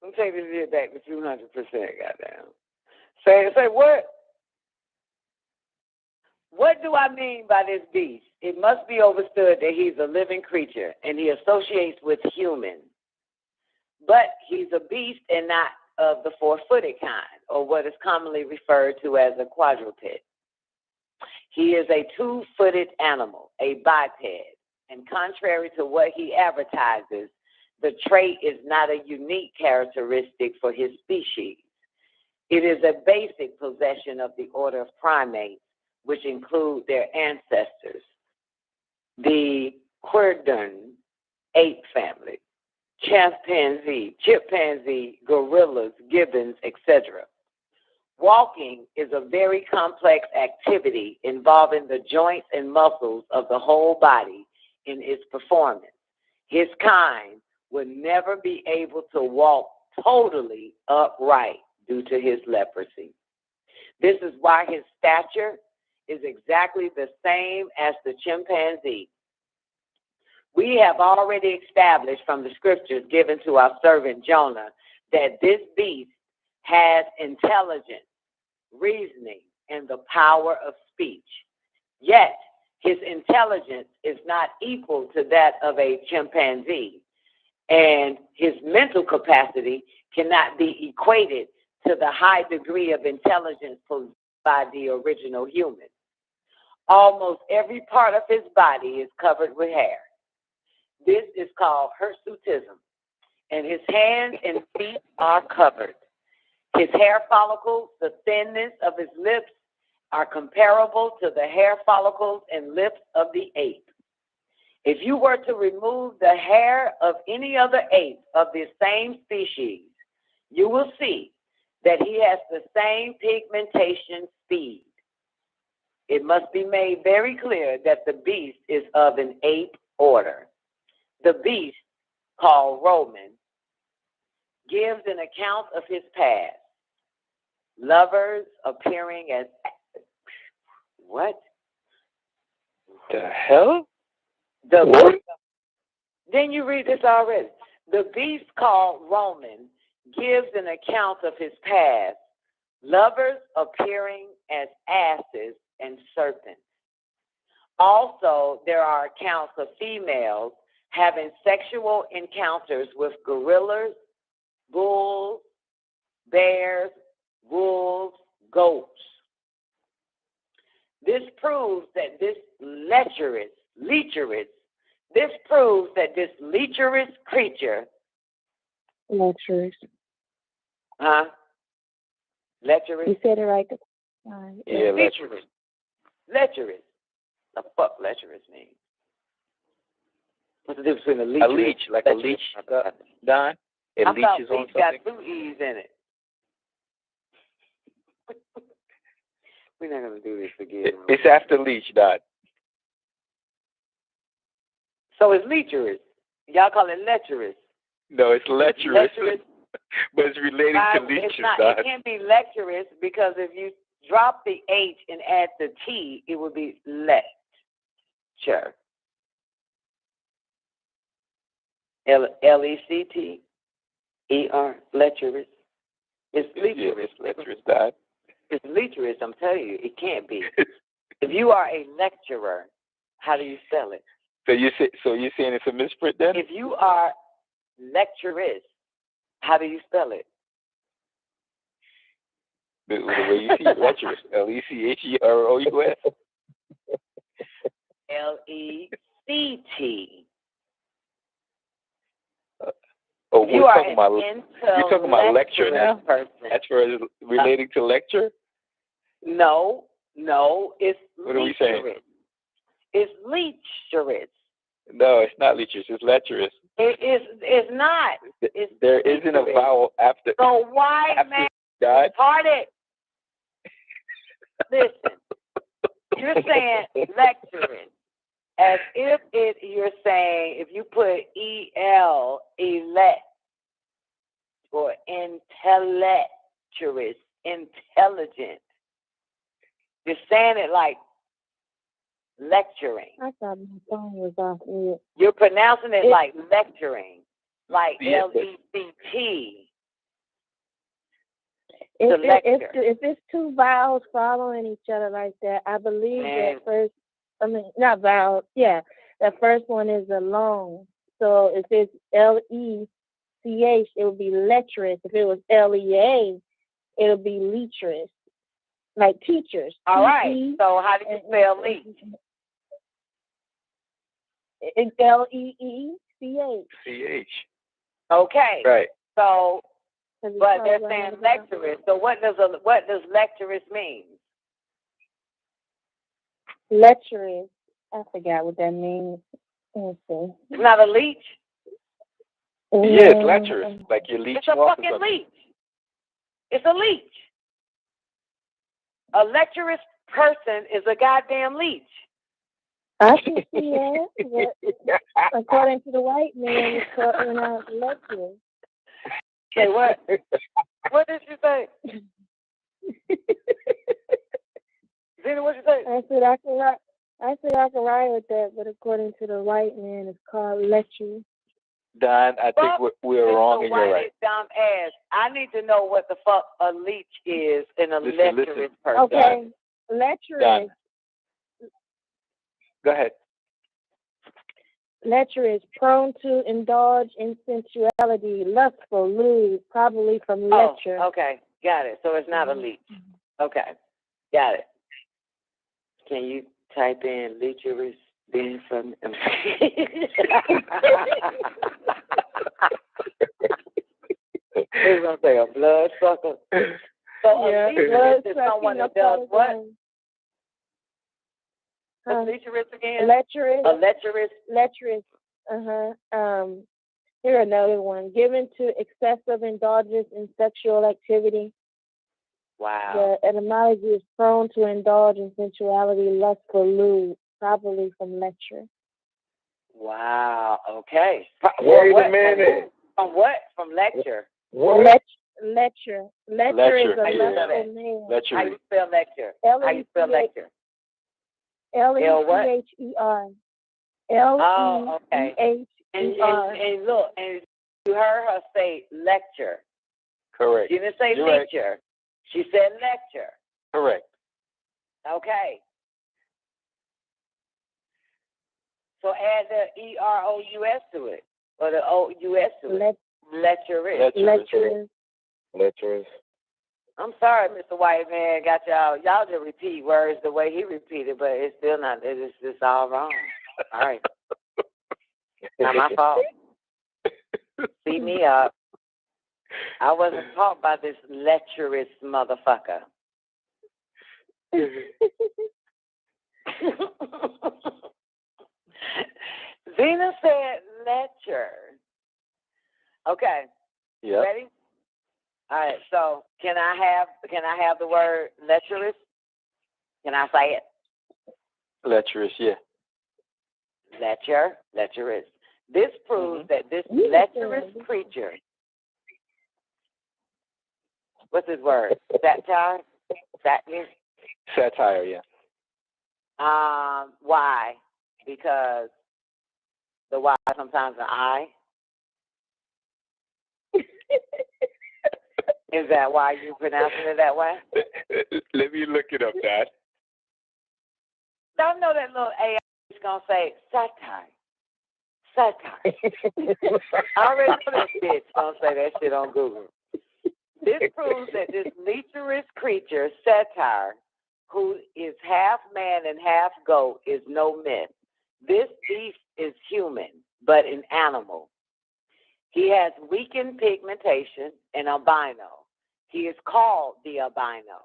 Let me take this shit back to 200%, goddamn. Say what? What do I mean by this beast? It must be understood that he's a living creature and he associates with humans. But he's a beast and not of the four-footed kind, or what is commonly referred to as a quadruped. He is a two-footed animal, a biped, and contrary to what he advertises, the trait is not a unique characteristic for his species. It is a basic possession of the order of primates, which include their ancestors, the Querdon ape family, chimpanzee, gorillas, gibbons, etc. Walking is a very complex activity involving the joints and muscles of the whole body in its performance. His kind would never be able to walk totally upright due to his leprosy. This is why his stature is exactly the same as the chimpanzee. We have already established from the scriptures given to our servant Jonah that this beast has intelligence, reasoning, and the power of speech. Yet, his intelligence is not equal to that of a chimpanzee, and his mental capacity cannot be equated to the high degree of intelligence possessed by the original human. Almost every part of his body is covered with hair. This is called hirsutism, and his hands and feet are covered. His hair follicles, the thinness of his lips, are comparable to the hair follicles and lips of the ape. If you were to remove the hair of any other ape of the same species, you will see that he has the same pigmentation speed. It must be made very clear that the beast is of an ape order. The beast, called Roman, gives an account of his past. Lovers appearing as... What? The hell? What? Didn't you read this already? The beast called Roman gives an account of his past. Lovers appearing as asses and serpents. Also, there are accounts of females having sexual encounters with gorillas, bulls, bears, wolves, goats. This proves that this lecherous creature. Lecherous. Huh? Lecherous? You said it right. Yeah, lecherous. Lecherous. The fuck lecherous means? What's the difference between a leech? A leech, like a leech, Don? It leeches on something. Got two E's in it. We're not going to do this again. It's after leech, Don. So it's lecherous. Y'all call it lecherous. No, it's lecherous. Lecherous. But it's related to leeches. It's not. It can't be lecherous because if you drop the H and add the T, it would be lecture. L-E-C-T-E-R, lecherous. It's lecherous. Yeah, it's lecherous, Dad. It's lecherous, I'm telling you. It can't be. If you are a lecturer, how do you spell it? So you're saying it's a misprint then? If you are lecturous, how do you spell it? The way you see it, lecherous. L-E-C-H-E-R-O-U-S. L-E-C-T. Oh, you're talking about lecture now? Person. That's relating to lecture? No, it's what are we saying? It's lecherous. No, it's not lecherous. It's lecherous. It's not. There isn't a vowel after. So why, man? God? Retarded. Listen, you're saying lecturing as if you're saying if you put E-L, elect, or intellectuous, intelligent. You're saying it like lecturing. I thought my phone was off mute. You're pronouncing it like lecturing, like L-E-C-T. If it's two vowels following each other like that, I believe that first, not vowels, yeah, the first one is a long. So if it's L-E-C-H, it would be lecherous. If it was L-E-A, it would be lecherous, like teachers. All right, so how do you spell leech? It's L-E-E-C-H. C-H. Okay. Right. So, but they're saying lecturous. So what does lecturous mean? Lecturous. I forgot what that means. Let's see. It's not a leech. Yeah, it's lecherous. Like you're leeching It's a off fucking leech. It's a leech. A lecturous person is a goddamn leech. I can see that. But according to the white man, it's pronounced lecturous. Say what? What did you say? Zena, what did you say? I said I can write with that, but according to the white man, it's called lecherous. Don, I think we're wrong and you're right. Dumb ass. I need to know what the fuck a leech is in a lecherous person. Okay, lecherous. Don. Go ahead. Lecherous, prone to indulge in sensuality, lustful, lewd, probably from lecture. Okay, got it. So it's not a leech. Okay, got it. Can you type in lecherous then from? It's gonna say a blood sucker. So a lecherous is someone that does what? What's lecherous again? Lecherous. A lecherous. Lecherous. Here another one. Given to excessive indulgence in sexual activity. Wow. The etymology is prone to indulge in sensuality, lustful, lewd, probably from lecture. Wow. Okay. Wait a minute. From what? From lecture. What? Lecture. Lecture is a lustful name. How you spell lecture? How you spell lecture? L-E-C-H-E-R. L-E-C-H-E-R. And look, and you heard her say lecture. Correct. She didn't say lecture. Right. She said lecture. Correct. Okay. So add the E-R-O-U-S to it, or the O-U-S to it. Lecturers. I'm sorry, Mr. White Man, got y'all just repeat words the way he repeated, but it's still not. It's all wrong. All right. Not my fault. Beat me up. I wasn't taught by this lecherous motherfucker. Zena said lecture. Okay. Yeah. Ready? All right. So can I have the word lecherous? Can I say it? Lecherous, yeah. Lecherous. This proves that this lecherous creature, what's his word? Satire? Satire, yeah. Why? Because the Y sometimes an I. Is that why you pronouncing it that way? Let me look it up, Dad. Don't know that little AI is going to say satire. Satire. I already know that bitch going to say that shit on Google. This proves that this lecherous creature, satire, who is half man and half goat, is no myth. This beast is human, but an animal. He has weakened pigmentation and albino. He is called the albino.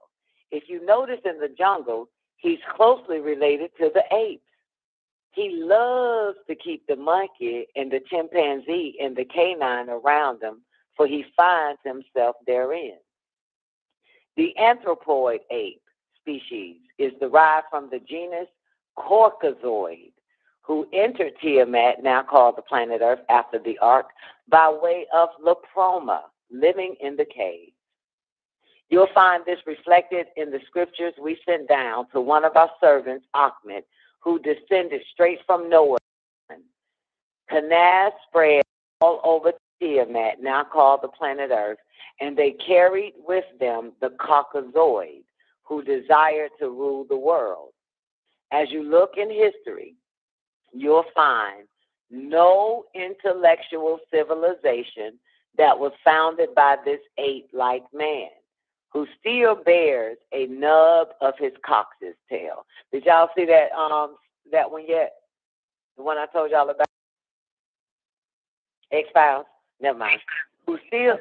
If you notice in the jungle, he's closely related to the apes. He loves to keep the monkey and the chimpanzee and the canine around him, for he finds himself therein. The anthropoid ape species is derived from the genus Caucasoid, who entered Tiamat, now called the planet Earth after the Ark, by way of Leproma, living in the cave. You'll find this reflected in the scriptures we sent down to one of our servants, Ahmed, who descended straight from Noah. Canaz spread all over Tiamat, now called the planet Earth, and they carried with them the Caucasoid, who desired to rule the world. As you look in history, you'll find no intellectual civilization that was founded by this ape-like man, who still bears a nub of his cox's tail. Did y'all see that that one yet? The one I told y'all about? X-Files? Never mind. Who still...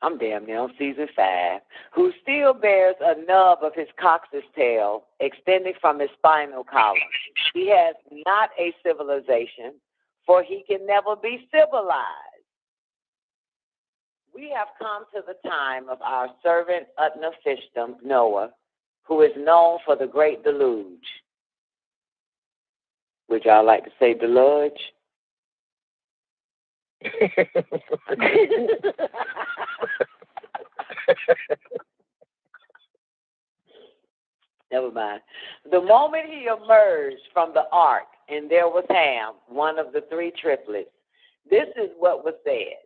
I'm damn near on season 5. Who still bears a nub of his cox's tail extending from his spinal column. He has not a civilization, for he can never be civilized. We have come to the time of our servant Utnapishtim, Noah, who is known for the great deluge. Would y'all like to say deluge? Never mind. The moment he emerged from the ark, and there was Ham, one of the 3 triplets, this is what was said.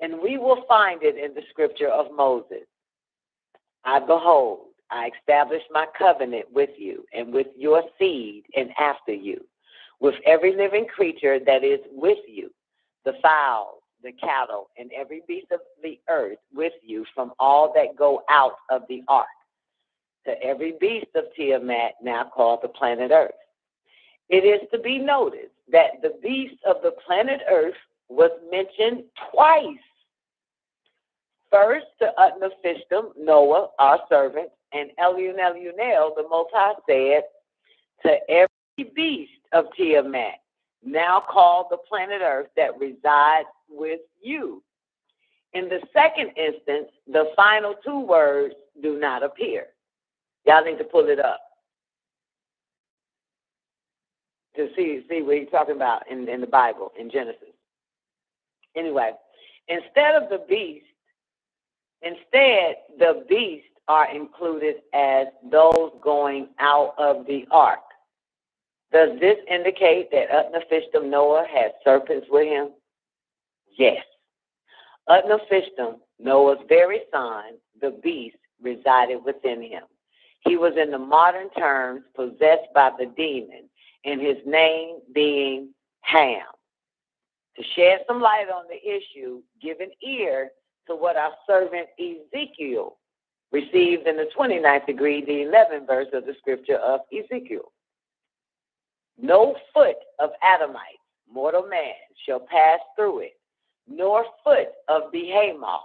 And we will find it in the scripture of Moses. Behold, I establish my covenant with you and with your seed and after you, with every living creature that is with you, the fowls, the cattle, and every beast of the earth with you from all that go out of the ark, to every beast of Tiamat, now called the planet Earth. It is to be noticed that the beast of the planet Earth was mentioned twice. First to Utnapishtim, Noah, our servant, and Elunel, the Most High, said, to every beast of Tiamat, now called the planet Earth, that resides with you. In the second instance, the final 2 words do not appear. Y'all need to pull it up to see what he's talking about in the Bible, in Genesis. Anyway, instead the beasts are included as those going out of the ark. Does this indicate that Utnapishtim, Noah, had serpents with him? Yes. Utnapishtim, Noah's very son, the beast, resided within him. He was, in the modern terms, possessed by the demon, and his name being Ham. To shed some light on the issue, give an ear to what our servant Ezekiel received in the 29th degree, the 11th verse of the scripture of Ezekiel. No foot of Adamite, mortal man, shall pass through it, nor foot of BEHAYMAW,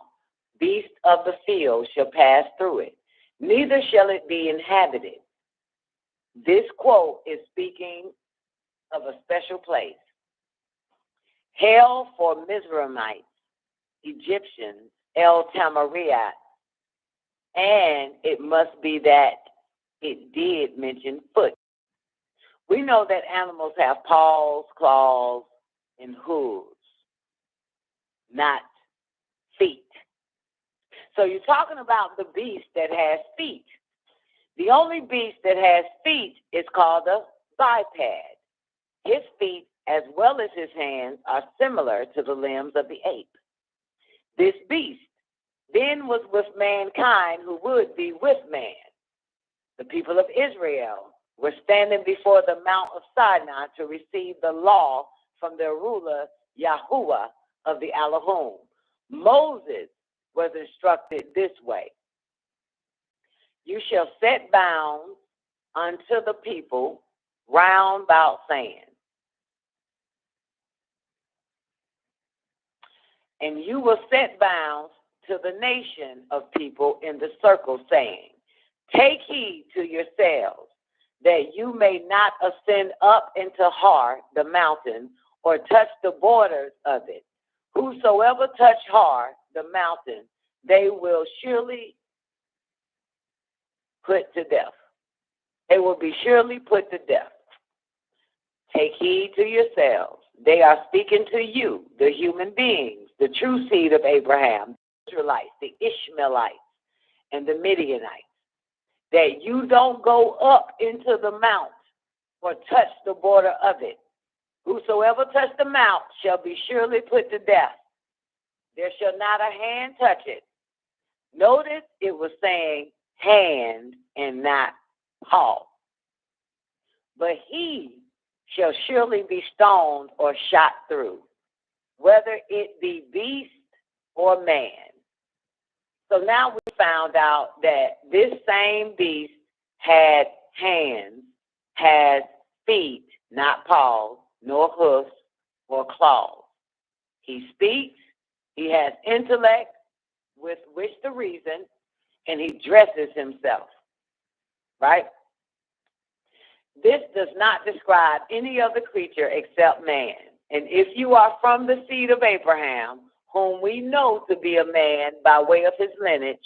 beast of the field, shall pass through it, neither shall it be inhabited. This quote is speaking of a special place. Hell for Mizraimites, Egyptians, El Tamariat, and it must be that it did mention foot. We know that animals have paws, claws, and hooves, not feet. So you're talking about the beast that has feet. The only beast that has feet is called a biped. His feet, as well as his hands, are similar to the limbs of the ape. This beast then was with mankind who would be with man. The people of Israel were standing before the Mount of Sinai to receive the law from their ruler, Yahuwah of the Elohim. Moses was instructed this way: you shall set bounds unto the people round about, saying, and you will set bounds to the nation of people in the circle, saying, take heed to yourselves, that you may not ascend up into Har, the mountain, or touch the borders of it. Whosoever touch Har, the mountain, they will surely put to death. They will be surely put to death. Take heed to yourselves. They are speaking to you, the human beings, the true seed of Abraham, the Israelites, the Ishmaelites, and the Midianites, that you don't go up into the mount or touch the border of it. Whosoever touch the mount shall be surely put to death. There shall not a hand touch it. Notice it was saying hand and not paw. But he shall surely be stoned or shot through, whether it be beast or man. So now we found out that this same beast had hands, has feet, not paws, nor hoofs or claws. He speaks, he has intellect with which to reason, and he dresses himself, right? This does not describe any other creature except man. And if you are from the seed of Abraham, whom we know to be a man by way of his lineage,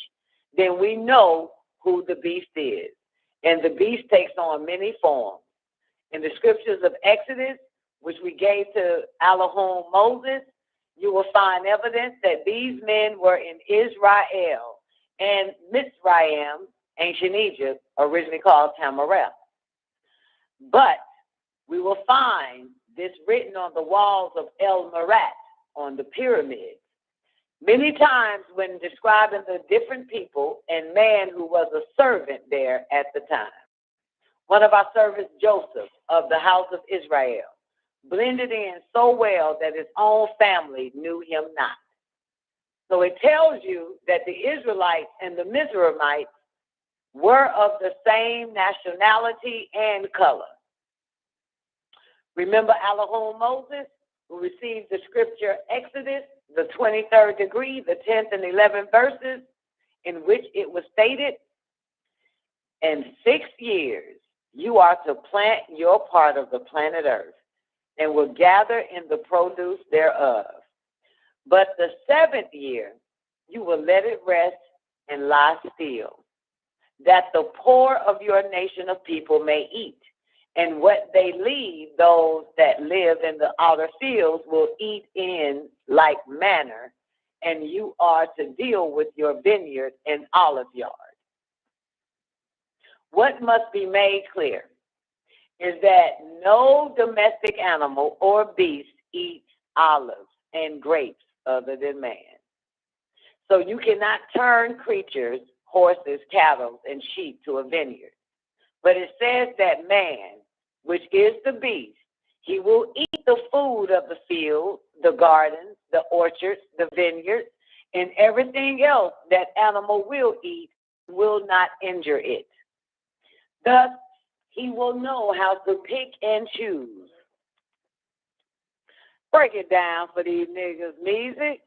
then we know who the beast is. And the beast takes on many forms. In the scriptures of Exodus, which we gave to Elohim Moses, you will find evidence that these men were in Israel and Mitzrayim, ancient Egypt, originally called Tamareth. But we will find this written on the walls of El Marat, on the pyramids. Many times when describing the different people and man who was a servant there at the time. One of our servants, Joseph, of the house of Israel, blended in so well that his own family knew him not. So it tells you that the Israelites and the Mizraimites were of the same nationality and color. Remember Elohim Moses, who received the scripture Exodus, the 23rd degree, the 10th and 11th verses, in which it was stated, in 6 years you are to plant your part of the planet Earth, and will gather in the produce thereof. But the 7th year you will let it rest and lie still, that the poor of your nation of people may eat. And what they leave, those that live in the outer fields will eat in like manner, and you are to deal with your vineyard and olive yard. What must be made clear is that no domestic animal or beast eats olives and grapes other than man. So you cannot turn creatures, horses, cattle, and sheep to a vineyard. But it says that man, which is the beast, he will eat the food of the field, the gardens, the orchards, the vineyards, and everything else that animal will eat will not injure it. Thus, he will know how to pick and choose. Break it down for these niggas, music.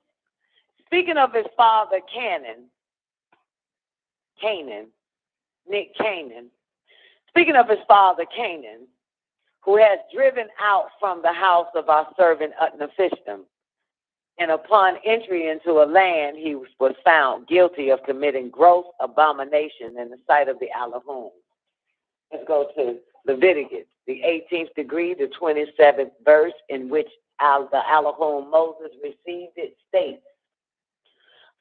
Speaking of his father, Nick Canaan. Speaking of his father, Canaan, who has driven out from the house of our servant Utnapishtim, and upon entry into a land he was found guilty of committing gross abomination in the sight of the Elohim. Let's go to Leviticus, the 18th degree, the 27th verse, in which the Elohim Moses received it, states,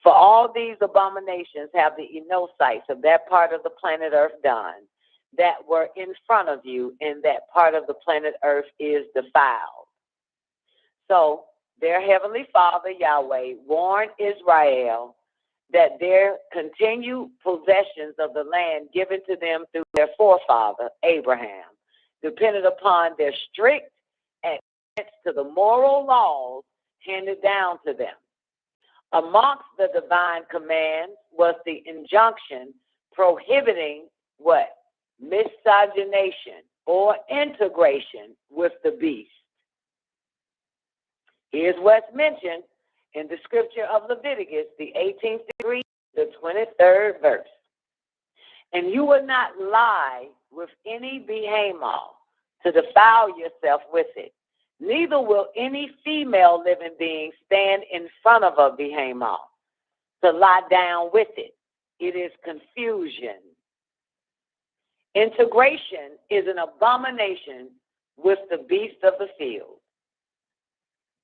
"For all these abominations have the Enosites of that part of the planet Earth done, that were in front of you, and that part of the planet Earth is defiled." So their heavenly Father, Yahweh, warned Israel that their continued possessions of the land given to them through their forefather, Abraham, depended upon their strict adherence to the moral laws handed down to them. Amongst the divine commands was the injunction prohibiting what? Miscegenation or integration with the beast. Here's what's mentioned in the scripture of Leviticus, the 18th degree, the 23rd verse. "And you will not lie with any behemoth to defile yourself with it. Neither will any female living being stand in front of a behemoth to lie down with it. It is confusion. Integration is an abomination with the beast of the field."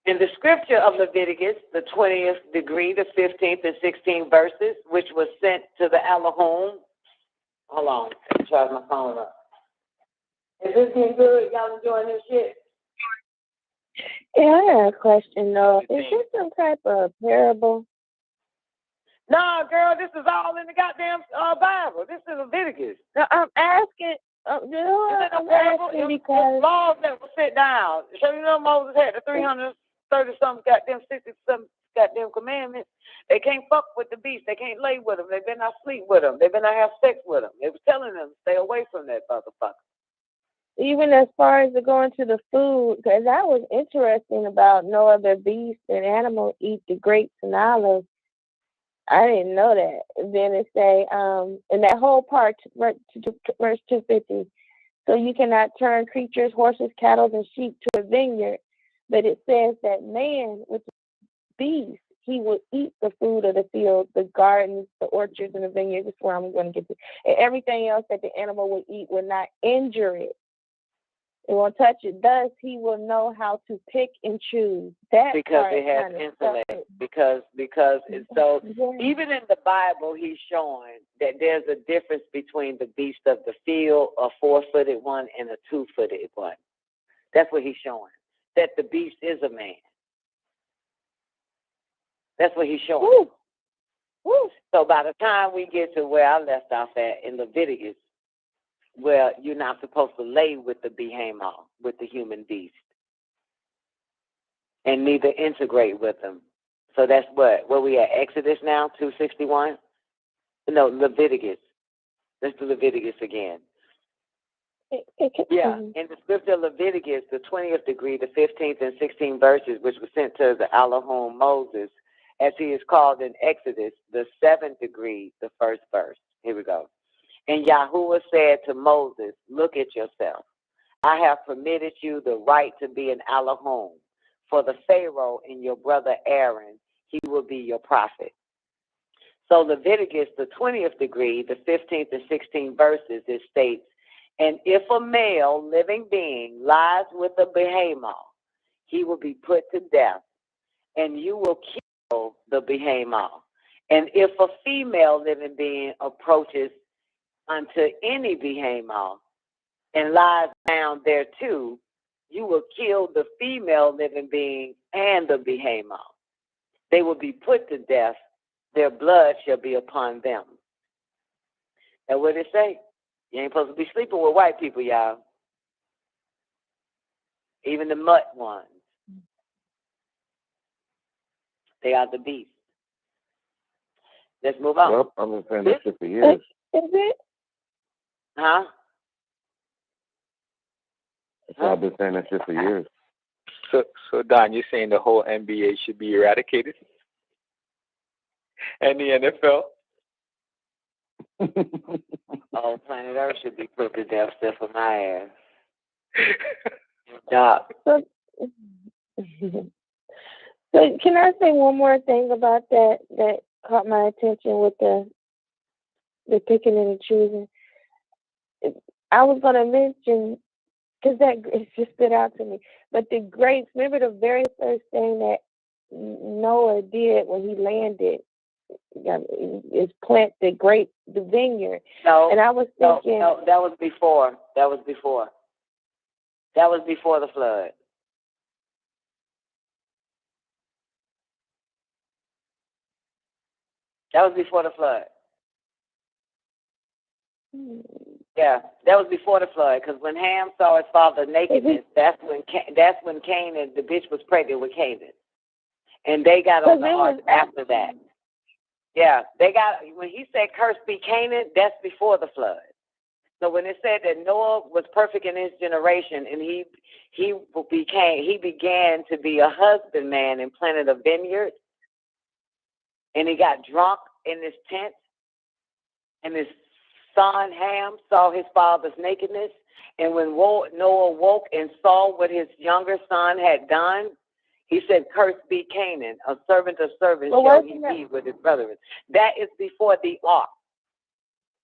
In the scripture of Leviticus, the 20th degree, the 15th and 16th verses, which was sent to the Elohim. Hold on, let me charge my phone up. Is this getting good? Y'all enjoying this shit? Yeah, I got a question though. Is this some type of parable? No, girl, this is all in the goddamn Bible. This is Leviticus. No, I'm asking. I'm asking because laws that were set down. So you know Moses had the 330-something goddamn 60-something goddamn commandments. They can't fuck with the beast. They can't lay with them. They better not sleep with them. They better not have sex with them. They was telling them stay away from that motherfucker. even as far as going to the food, because that was interesting about no other beast and animal eat the grapes and olives. I didn't know that. And then it say, in that whole part, verse 250, so you cannot turn creatures, horses, cattle, and sheep to a vineyard. But it says that man, with the beast, he will eat the food of the field, the gardens, the orchards, and the vineyards. That's where I'm going to get to. And everything else that the animal will eat will not injure it. It won't touch it. Thus, he will know how to pick and choose. That because it has intellect. Because it's so. Even in the Bible, he's showing that there's a difference between the beast of the field, a 4-footed one, and a 2-footed one. That's what he's showing. That the beast is a man. That's what he's showing. Woo. Woo. So by the time we get to where I left off at in Leviticus, where you're not supposed to lay with the behemoth, with the human beast, and neither integrate with them. So that's what? Where we at? Exodus now, 261? No, Leviticus. Let's do Leviticus again. Yeah, in the scripture of Leviticus, the 20th degree, the 15th and 16th verses, which was sent to the Elohim Moses, as he is called in Exodus, the 7th degree, the 1st verse. Here we go. And Yahuwah said to Moses, look at yourself. I have permitted you the right to be an Elohim. For the Pharaoh and your brother Aaron, he will be your prophet. So Leviticus, the 20th degree, the 15th and 16th verses, it states, and if a male living being lies with a behemoth, he will be put to death, and you will kill the behemoth. And if a female living being approaches unto any behemoth and lies down there too, you will kill the female living being and the behemoth. They will be put to death. Their blood shall be upon them. That's what it say. You ain't supposed to be sleeping with white people, y'all. Even the mutt ones. They are the beast. Let's move on. Yep, I've been saying that shit for years. Is it? Huh? I've been saying that shit for years. So Don, you're saying the whole NBA should be eradicated? And the NFL? Oh, planet Earth should be put to death except for my ass. Stop. So can I say one more thing about that caught my attention with the picking and the choosing? I was going to mention, because it just stood out to me, but the grapes, remember the very first thing that Noah did when he landed is plant the vineyard. No, and I was thinking, no, that was before. That was before the flood. That was before the flood. Yeah, that was before the flood. Because when Ham saw his father's nakedness, that's when Canaan, the bitch was pregnant with Canaan, and they got on the ark after that. Yeah, they got, when he said, "Cursed be Canaan," that's before the flood. So when it said that Noah was perfect in his generation, and he began to be a husbandman and planted a vineyard, and he got drunk in his tent, and his son Ham saw his father's nakedness, and when Noah woke and saw what his younger son had done, he said, "Cursed be Canaan, a servant of servants shall he be with his brethren." That is before the ark.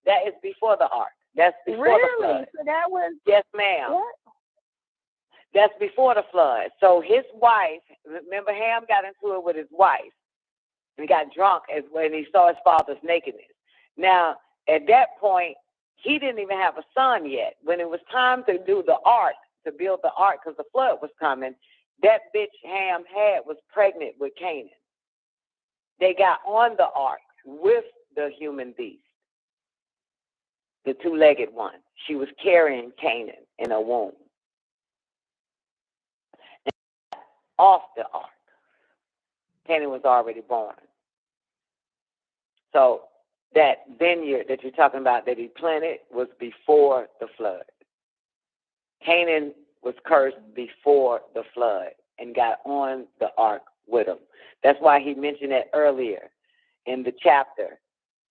That is before the ark. That's before the flood. So that was... Yes, ma'am. What? That's before the flood. So his wife, remember Ham got into it with his wife. And he got drunk when he saw his father's nakedness. Now, at that point, he didn't even have a son yet. When it was time to do the ark, to build the ark because the flood was coming, that bitch Ham was pregnant with Canaan. They got on the ark with the human beast, the two-legged one. She was carrying Canaan in her womb. And off the ark, Canaan was already born. So that vineyard that you're talking about that he planted was before the flood. Canaan was cursed before the flood and got on the ark with him. That's why he mentioned that earlier in the chapter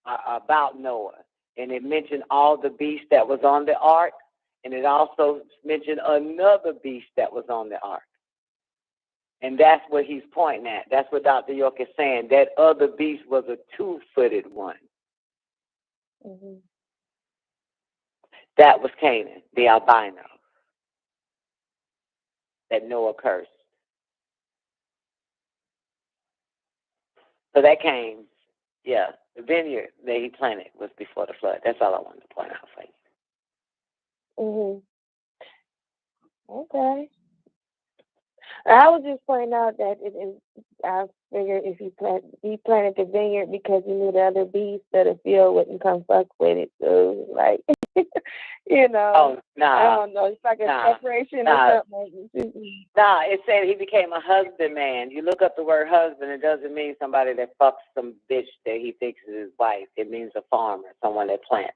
about Noah. And it mentioned all the beasts that was on the ark, and it also mentioned another beast that was on the ark. And that's what he's pointing at. That's what Dr. York is saying. That other beast was a two-footed one. Mm-hmm. That was Canaan, the albino, that Noah cursed. So that came, the vineyard that he planted was before the flood. That's all I wanted to point out for you. Okay. I was just pointing out that I figured if he planted the vineyard because he knew the other beasts of the field wouldn't come fuck with it. So, like, you know. Oh, nah. I don't know. It's like a separation or something. Nah, it said he became a husbandman. You look up the word husband, it doesn't mean somebody that fucks some bitch that he thinks is his wife. It means a farmer, someone that plants.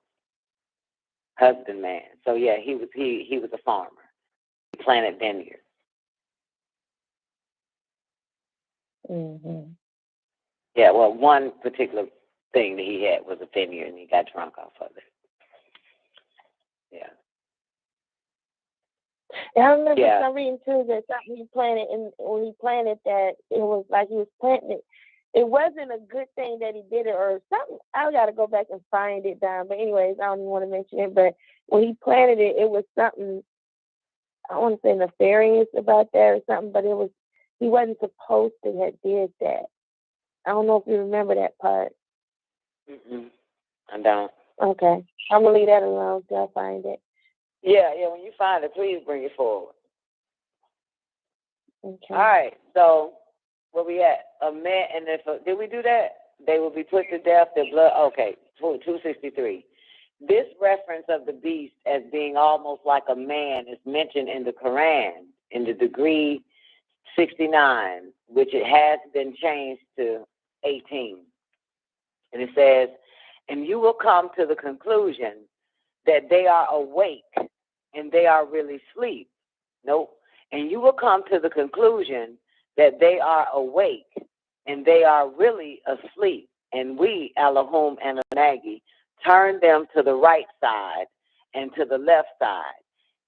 Husbandman. So, yeah, he was a farmer. He planted vineyards. Mm-hmm. Yeah, well, one particular thing that he had was a vineyard, and he got drunk off of it. Yeah. And I remember some reading too that something he planted, and when he planted that, it was like he was planting it. It wasn't a good thing that he did it or something. I got to go back and find it down. But anyways, I don't even want to mention it. But when he planted it, it was something, I don't want to say nefarious about that or something, but it was, he wasn't supposed to have did that. I don't know if you remember that part. I don't. Okay. I'm going to leave that alone till I find it. Yeah, when you find it, please bring it forward. Okay. All right, so where we at? A man, and did we do that? They will be put to death, their blood, okay, 263. This reference of the beast as being almost like a man is mentioned in the Koran, in the degree 69, which it has been changed to 18. And it says, and you will come to the conclusion that they are awake and they are really asleep. Nope. And you will come to the conclusion that they are awake and they are really asleep. And we, Allahum and Anagi, turn them to the right side and to the left side.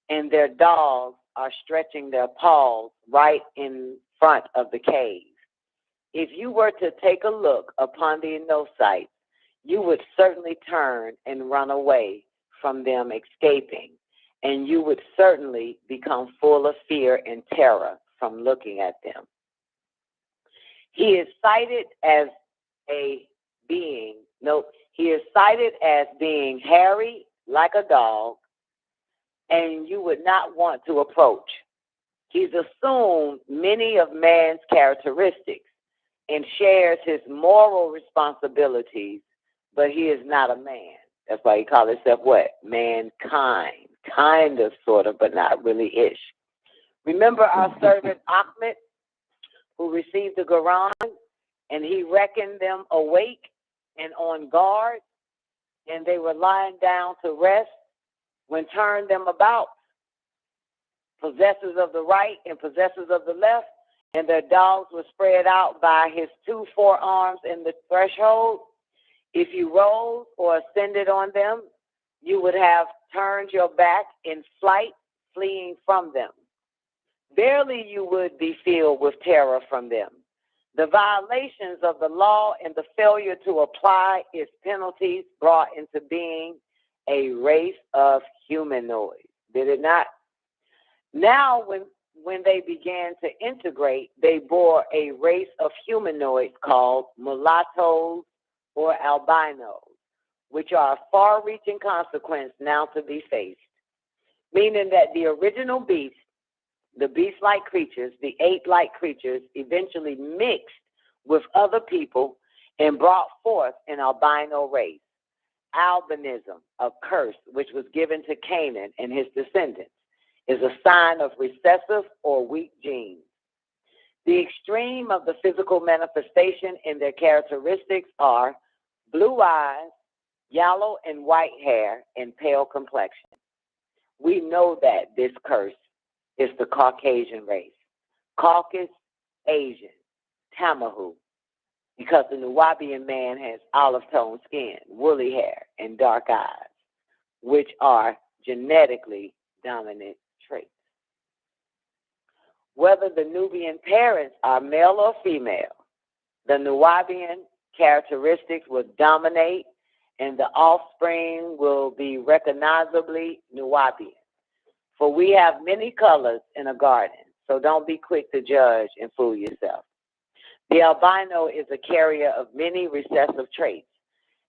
And their dogs are stretching their paws right in front of the cave. If you were to take a look upon the Inosites, you would certainly turn and run away from them escaping. and you would certainly become full of fear and terror from looking at them. He is cited as being hairy like a dog, and you would not want to approach. He's assumed many of man's characteristics and shares his moral responsibilities, but he is not a man. That's why he calls himself what? Mankind. Kind of, sort of, but not really ish. Remember our servant Ahmed, who received the Quran, and he reckoned them awake and on guard, and they were lying down to rest when turned them about, possessors of the right and possessors of the left, and their dogs were spread out by his 2 forearms in the threshold. If you rose or ascended on them, you would have turned your back in flight, fleeing from them. Barely you would be filled with terror from them. The violations of the law and the failure to apply its penalties brought into being a race of humanoids. Did it not? Now, when they began to integrate, they bore a race of humanoids called mulattoes or albinos, which are a far-reaching consequence now to be faced, meaning that the original beast, the beast-like creatures, the ape-like creatures, eventually mixed with other people and brought forth an albino race. Albinism, a curse which was given to Canaan and his descendants, is a sign of recessive or weak genes. The extreme of the physical manifestation in their characteristics are blue eyes, yellow and white hair, and pale complexion. We know that this curse is the Caucasian race. Caucus, Asian, Tamahu, because the Nubian man has olive-toned skin, woolly hair, and dark eyes, which are genetically dominant traits. Whether the Nubian parents are male or female, the Nubian characteristics will dominate, and the offspring will be recognizably Nubian. For we have many colors in a garden, so don't be quick to judge and fool yourself. The albino is a carrier of many recessive traits,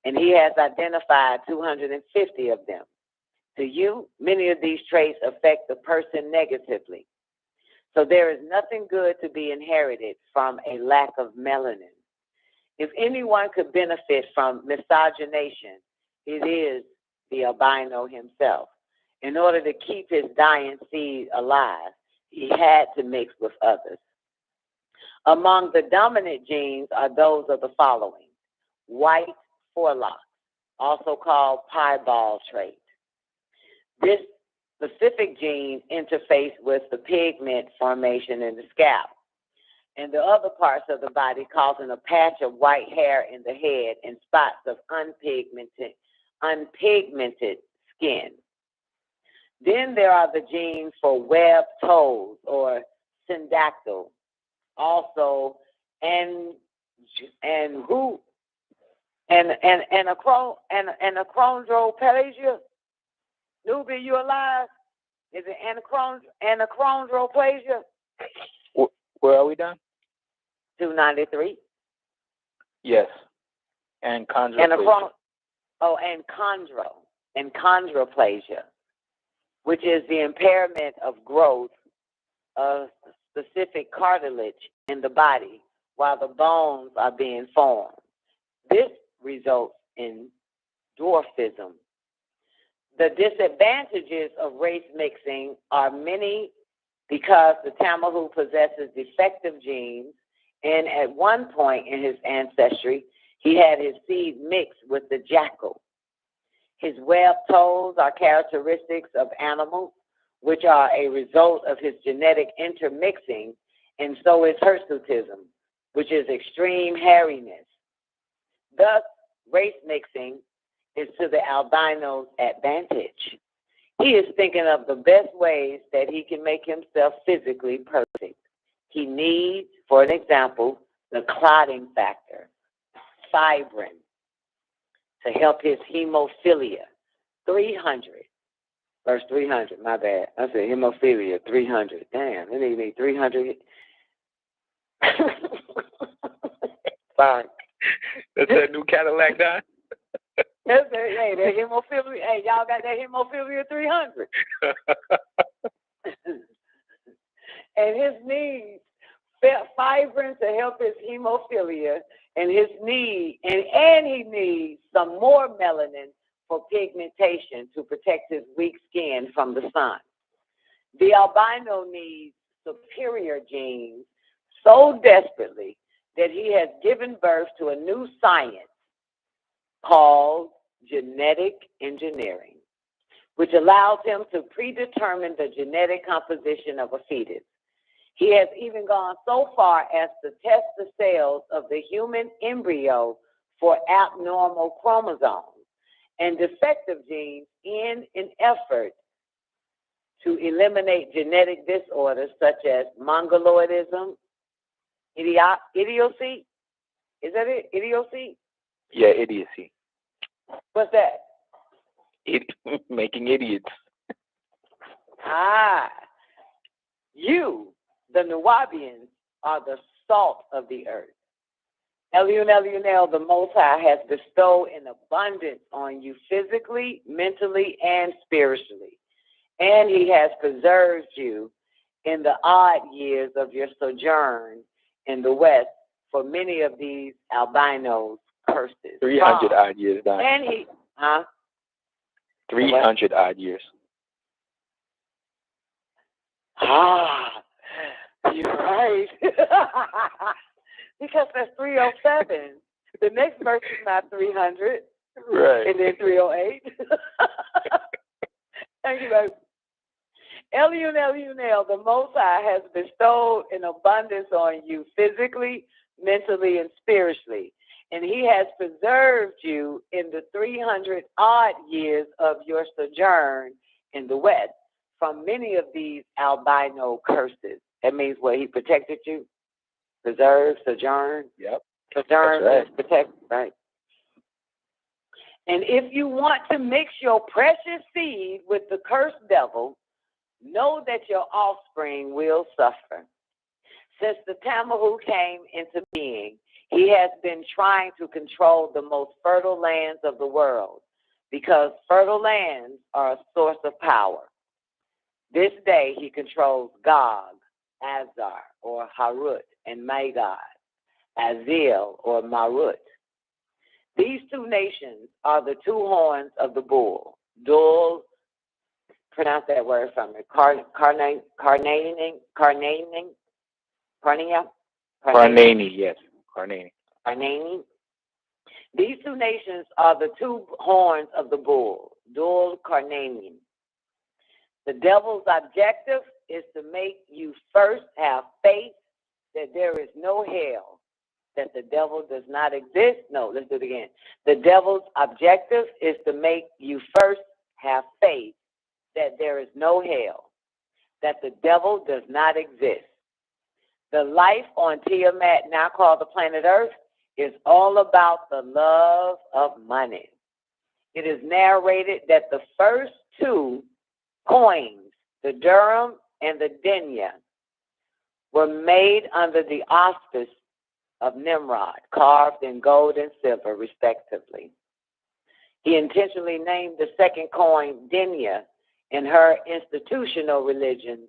and he has identified 250 of them. To you, many of these traits affect the person negatively. So there is nothing good to be inherited from a lack of melanin. If anyone could benefit from miscegenation, it is the albino himself. In order to keep his dying seed alive, he had to mix with others. Among the dominant genes are those of the following: white forelocks, also called piebald trait. This specific gene interfaces with the pigment formation in the scalp and the other parts of the body, causing a patch of white hair in the head and spots of unpigmented skin. Then there are the genes for webbed toes or syndactyl, also achondroplasia. Newbie, you alive? Is it achondroplasia? Where are we done? 293. Yes. And chondroplasia. Chondroplasia, which is the impairment of growth of specific cartilage in the body while the bones are being formed. This results in dwarfism. The disadvantages of race mixing are many because the Tamahu possesses defective genes, and at one point in his ancestry, he had his seed mixed with the jackal. His webbed toes are characteristics of animals, which are a result of his genetic intermixing, and so is hirsutism, which is extreme hairiness. Thus, race mixing is to the albino's advantage. He is thinking of the best ways that he can make himself physically perfect. He needs, for an example, the clotting factor, fibrin, to help his hemophilia, 300, Verse 300, my bad. I said hemophilia, 300. Damn, it need 300. Sorry. That's that new Cadillac, Don? That's it. Hey, that hemophilia. Hey, y'all got that hemophilia 300. And his needs, fibrin to help his hemophilia, and his need, and he needs some more melanin for pigmentation to protect his weak skin from the sun. The albino needs superior genes so desperately that he has given birth to a new science called genetic engineering, which allows him to predetermine the genetic composition of a fetus. He has even gone so far as to test the cells of the human embryo for abnormal chromosomes and defective genes in an effort to eliminate genetic disorders such as mongoloidism, idiocy. Is that it? Idiocy? Yeah, idiocy. What's that? Making idiots. You, the Nuwabians, are the salt of the earth. Elunel, the Most High, has bestowed in abundance on you physically, mentally, and spiritually. And he has preserved you in the odd years of your sojourn in the West for many of these albinos' curses. 300 odd years, Don. And he, 300 odd years. You're right. Because that's 307. The next verse is not 300. Right. And then 308. Thank you, baby. Elunel, the Most High has bestowed an abundance on you physically, mentally, and spiritually. And he has preserved you in the 300 odd years of your sojourn in the West from many of these albino curses. That means what? He protected you? Preserve, sojourn? Yep. Sojourn, right. Protect, right? And if you want to mix your precious seed with the cursed devil, know that your offspring will suffer. Since the Tamahu came into being, he has been trying to control the most fertile lands of the world because fertile lands are a source of power. This day he controls Gog, Azar, or Harut, and Magog, Azil, or Marut. These two nations are the two horns of the bull. Dul, pronounce that word for me. Carnani, yes. Carnani. These two nations are the two horns of the bull. Dul, Carnani. The devil's objective is to make you first have faith that there is no hell, that the devil does not exist. No, let's do it again. The devil's objective is to make you first have faith that there is no hell, that the devil does not exist. The life on Tiamat, now called the planet Earth, is all about the love of money. It is narrated that the first two coins, the dirham and the dinya, were made under the auspice of Nimrod, carved in gold and silver, respectively. He intentionally named the second coin dinya in her institutional religion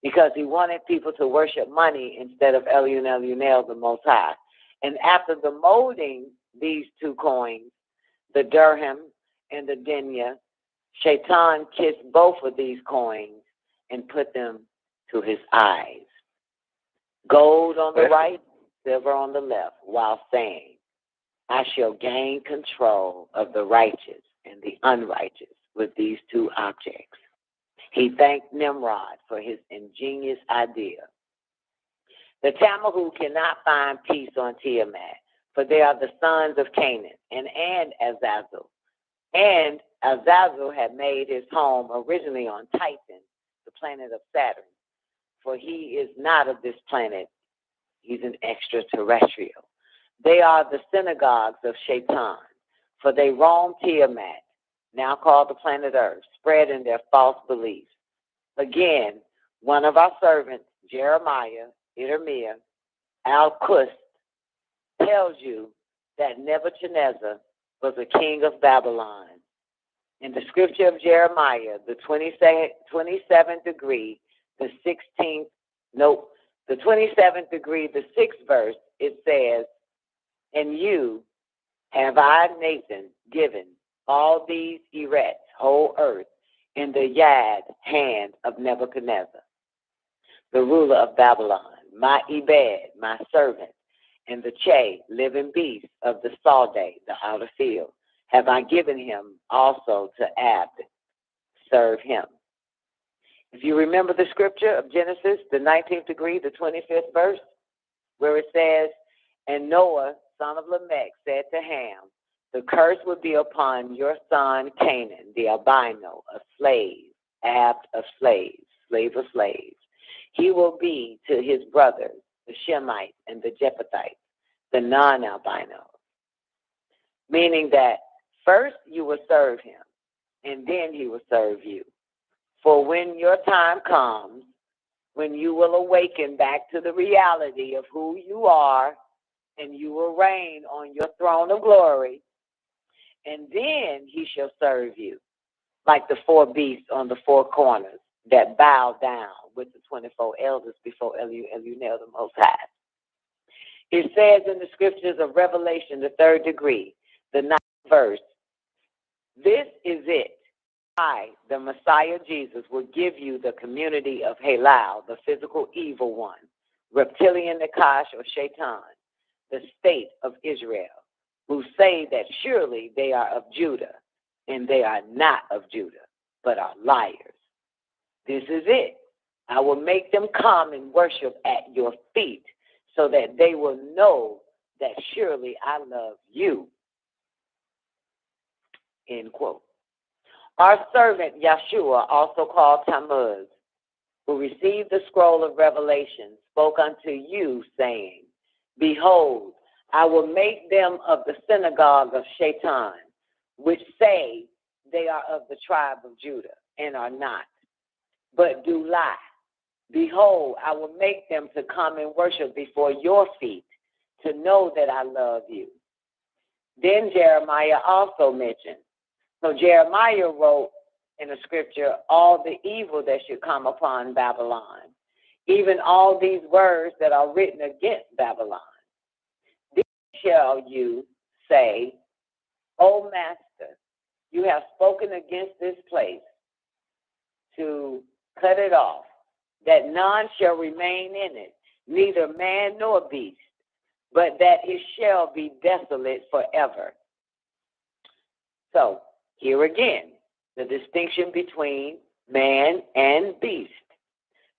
because he wanted people to worship money instead of Elunel, the Most High. And after the molding these two coins, the dirham and the dinya, Shaitan kissed both of these coins and put them to his eyes. Gold on the right, silver on the left, while saying, I shall gain control of the righteous and the unrighteous with these two objects. He thanked Nimrod for his ingenious idea. The Tamahu cannot find peace on Tiamat, for they are the sons of Canaan and Azazel. And Azazel had made his home originally on Titan, the planet of Saturn, for he is not of this planet. He's an extraterrestrial. They are the synagogues of Shaitan, for they roam Tiamat, now called the planet Earth, spreading their false beliefs. Again, one of our servants, Jeremiah, Irmiah, Al-Qust, tells you that Nebuchadnezzar was a king of Babylon. In the scripture of Jeremiah, the 27th degree, the 27th degree, the 6th verse, it says, "And you have I, Nathan, given all these Eretz, whole earth, in the Yad hand of Nebuchadnezzar, the ruler of Babylon, my Ebed, my servant, and the Che, living beast of the Salde, the outer field, have I given him also to Abd, serve him." If you remember the scripture of Genesis, the 19th degree, the 25th verse, where it says, "And Noah, son of Lamech, said to Ham, the curse would be upon your son Canaan, the albino, a slave, Abd of slaves, slave of slaves. He will be to his brothers, the Shemites and the Japhethites, the non-albinos." Meaning that first you will serve him, and then he will serve you. For when your time comes, when you will awaken back to the reality of who you are, and you will reign on your throne of glory, and then he shall serve you, like the 4 beasts on the 4 corners that bow down with the 24 elders before Elunel the Most High. It says in the scriptures of Revelation, the 3rd degree, the 9th verse, "This is it. I, the Messiah Jesus, will give you the community of Halal, the physical evil one, reptilian Nakash or Shaitan, the state of Israel, who say that surely they are of Judah, and they are not of Judah, but are liars. This is it. I will make them come and worship at your feet, so that they will know that surely I love you." End quote. Our servant Yeshua, also called Tammuz, who received the scroll of Revelation, spoke unto you, saying, "Behold, I will make them of the synagogue of Shaitan, which say they are of the tribe of Judah, and are not, but do lie. Behold, I will make them to come and worship before your feet, to know that I love you." Then Jeremiah also mentioned. So Jeremiah wrote in the scripture all the evil that should come upon Babylon, even all these words that are written against Babylon. "Then shall you say, O Master, you have spoken against this place to cut it off, that none shall remain in it, neither man nor beast, but that it shall be desolate forever." So, here again, the distinction between man and beast.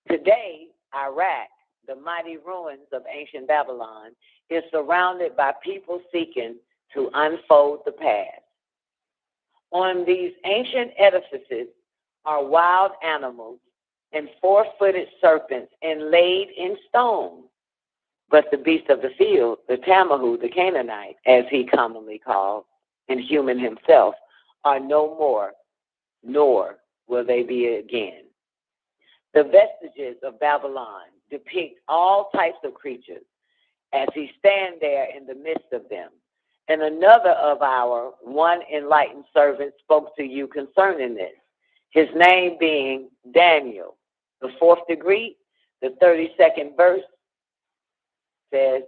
Today, Iraq, the mighty ruins of ancient Babylon, is surrounded by people seeking to unfold the past. On these ancient edifices are wild animals and 4-footed serpents inlaid in stone. But the beast of the field, the Tamahu, the Canaanite, as he commonly called, and human himself, are no more, nor will they be again. The vestiges of Babylon depict all types of creatures as he stands there in the midst of them. And another of our one enlightened servants spoke to you concerning this, his name being Daniel. The 4th degree, the 32nd verse says,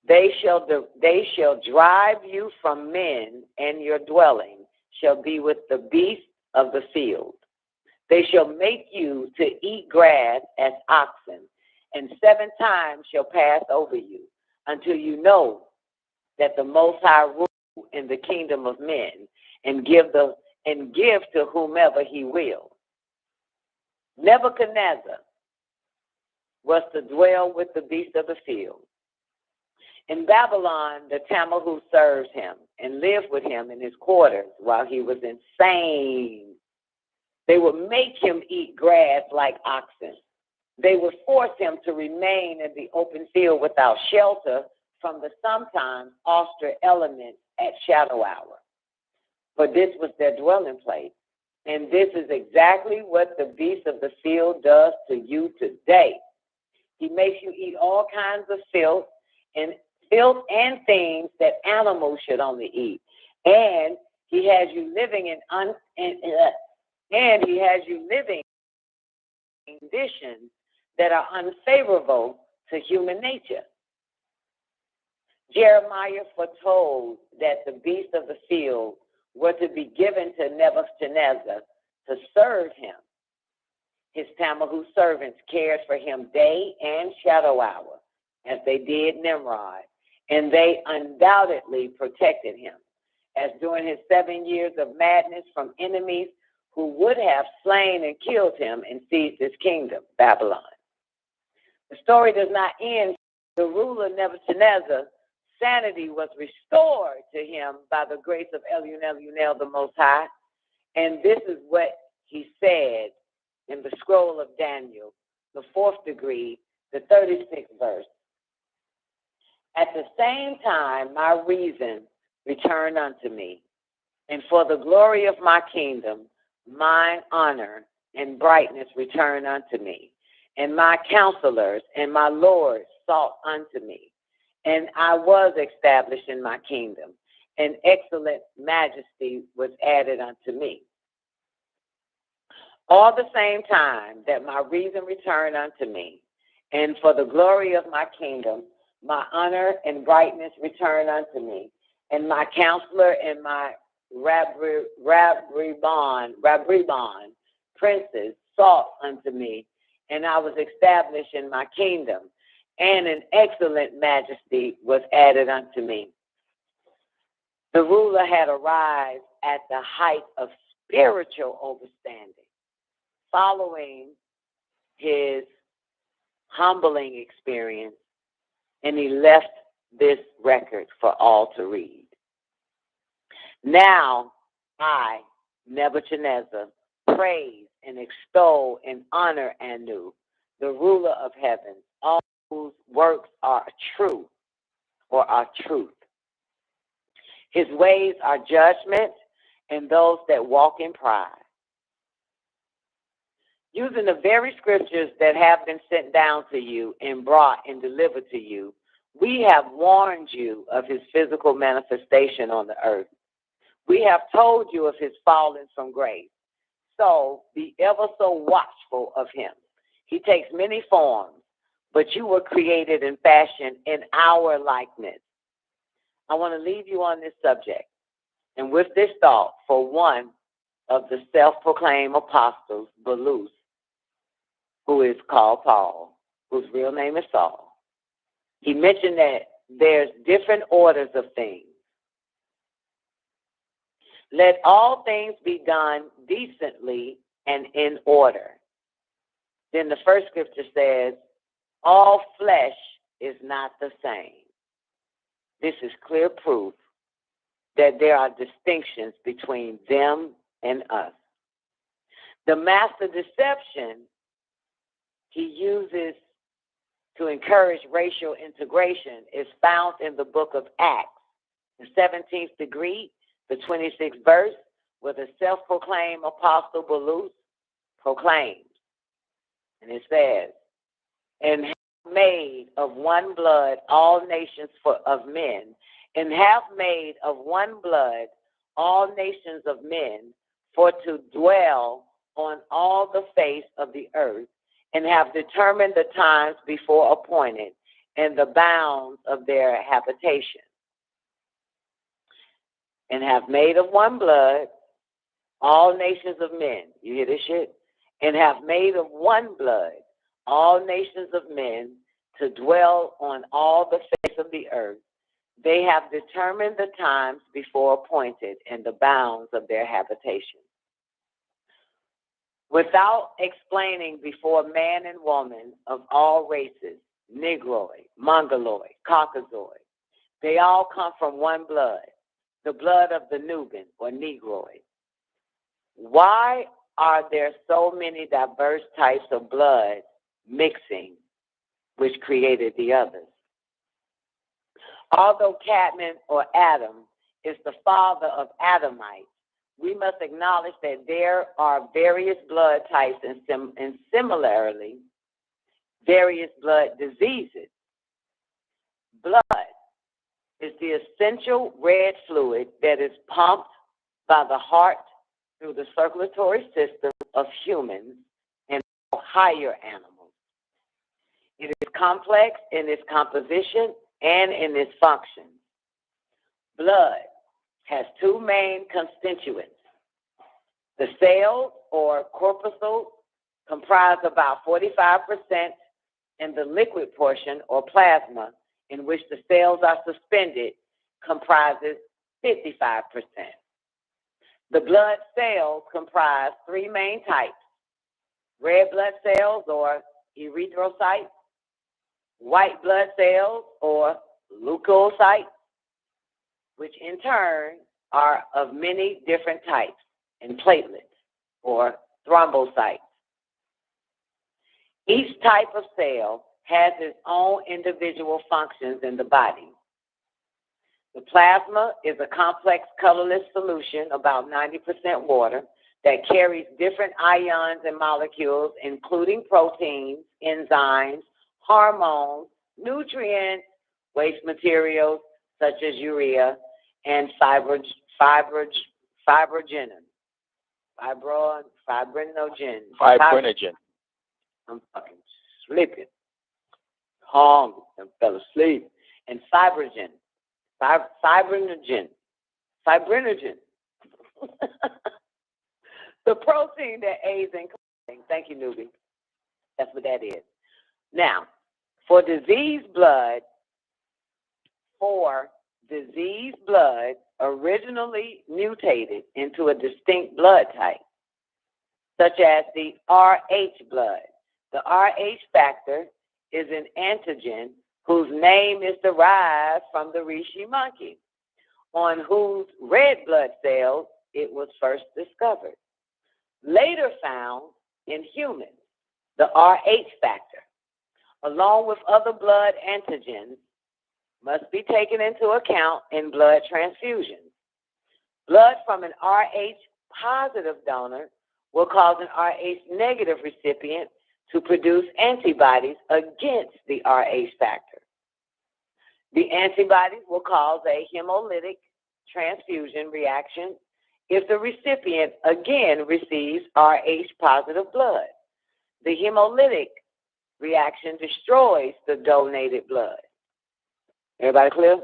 they shall drive you from men, and your dwelling shall be with the beasts of the field. They shall make you to eat grass as oxen, and 7 times shall pass over you, until you know that the Most High rule in the kingdom of men, and give to whomever he will. Nebuchadnezzar was to dwell with the beasts of the field. In Babylon, the Tamahu served him and lived with him in his quarters while he was insane. They would make him eat grass like oxen. They would force him to remain in the open field without shelter from the sometimes austere elements at shadow hour. for this was their dwelling place. And this is exactly what the beast of the field does to you today. He makes you eat all kinds of filth and things that animals should only eat. And he has you living in conditions that are unfavorable to human nature. Jeremiah foretold that the beasts of the field were to be given to Nebuchadnezzar to serve him. His Tamahu servants cared for him day and shadow hour, as they did Nimrod, and they undoubtedly protected him, as during his 7 years of madness from enemies who would have slain and killed him and seized his kingdom, Babylon. The story does not end. The ruler Nebuchadnezzar, sanity was restored to him by the grace of Elunel the Most High. And this is what he said in the scroll of Daniel, the 4th degree, the 36th verse. At the same time, my reason returned unto me, and for the glory of my kingdom, mine honor and brightness returned unto me, and my counselors and my lords sought unto me, and I was established in my kingdom, and excellent majesty was added unto me. All the same time that my reason returned unto me, and for the glory of my kingdom, my honor and brightness returned unto me, and my counselor and my Rabribon princes sought unto me, and I was established in my kingdom, and an excellent majesty was added unto me. The ruler had arrived at the height of spiritual understanding, following his humbling experience, and he left this record for all to read. Now I, Nebuchadnezzar, praise and extol and honor Anu, the ruler of heaven, all whose works are true or are truth. His ways are judgment, and those that walk in pride. Using the very scriptures that have been sent down to you and brought and delivered to you, we have warned you of his physical manifestation on the earth. We have told you of his falling from grace. So be ever so watchful of him. He takes many forms, but you were created and fashioned in our likeness. I want to leave you on this subject, and with this thought for one of the self-proclaimed apostles, Belus, who is called Paul, whose real name is Saul. He mentioned that there's different orders of things. Let all things be done decently and in order. Then the first scripture says, all flesh is not the same. This is clear proof that there are distinctions between them and us. The master deception he uses to encourage racial integration is found in the book of Acts, the 17th degree, the 26th verse, where the self-proclaimed apostle Belus proclaims. And it says, and have made of one blood all nations of men, and have made of one blood all nations of men, for to dwell on all the face of the earth, and have determined the times before appointed, and the bounds of their habitation. And have made of one blood all nations of men. You hear this shit? And have made of one blood all nations of men to dwell on all the face of the earth. They have determined the times before appointed and the bounds of their habitation. Without explaining before man and woman of all races, Negroid, Mongoloid, Caucasoid, they all come from one blood, the blood of the Nubian or Negroid. Why are there so many diverse types of blood mixing, which created the others? Although Cadman or Adam is the father of Adamites, we must acknowledge that there are various blood types and similarly, various blood diseases. Blood is the essential red fluid that is pumped by the heart through the circulatory system of humans and higher animals. It is complex in its composition and in its function. Blood has two main constituents. The cells, or corpuscles, comprise about 45%, and the liquid portion, or plasma, in which the cells are suspended, comprises 55%. The blood cells comprise three main types: red blood cells, or erythrocytes, white blood cells, or leukocytes, which in turn are of many different types, and platelets, or thrombocytes. Each type of cell has its own individual functions in the body. The plasma is a complex colorless solution, about 90% water, that carries different ions and molecules, including proteins, enzymes, hormones, nutrients, waste materials such as urea, and fibrinogen. I'm fucking sleeping. Hungry and fell asleep. And fibrinogen. The protein that aids in clotting. Thank you, newbie. That's what that is. Now, for diseased blood originally mutated into a distinct blood type, such as the Rh blood. The Rh factor is an antigen whose name is derived from the reishi monkey, on whose red blood cells it was first discovered. Later found in humans, the Rh factor, along with other blood antigens, must be taken into account in blood transfusions. Blood from an Rh positive donor will cause an Rh negative recipient to produce antibodies against the Rh factor. The antibodies will cause a hemolytic transfusion reaction if the recipient again receives Rh positive blood. The hemolytic reaction destroys the donated blood. Everybody clear?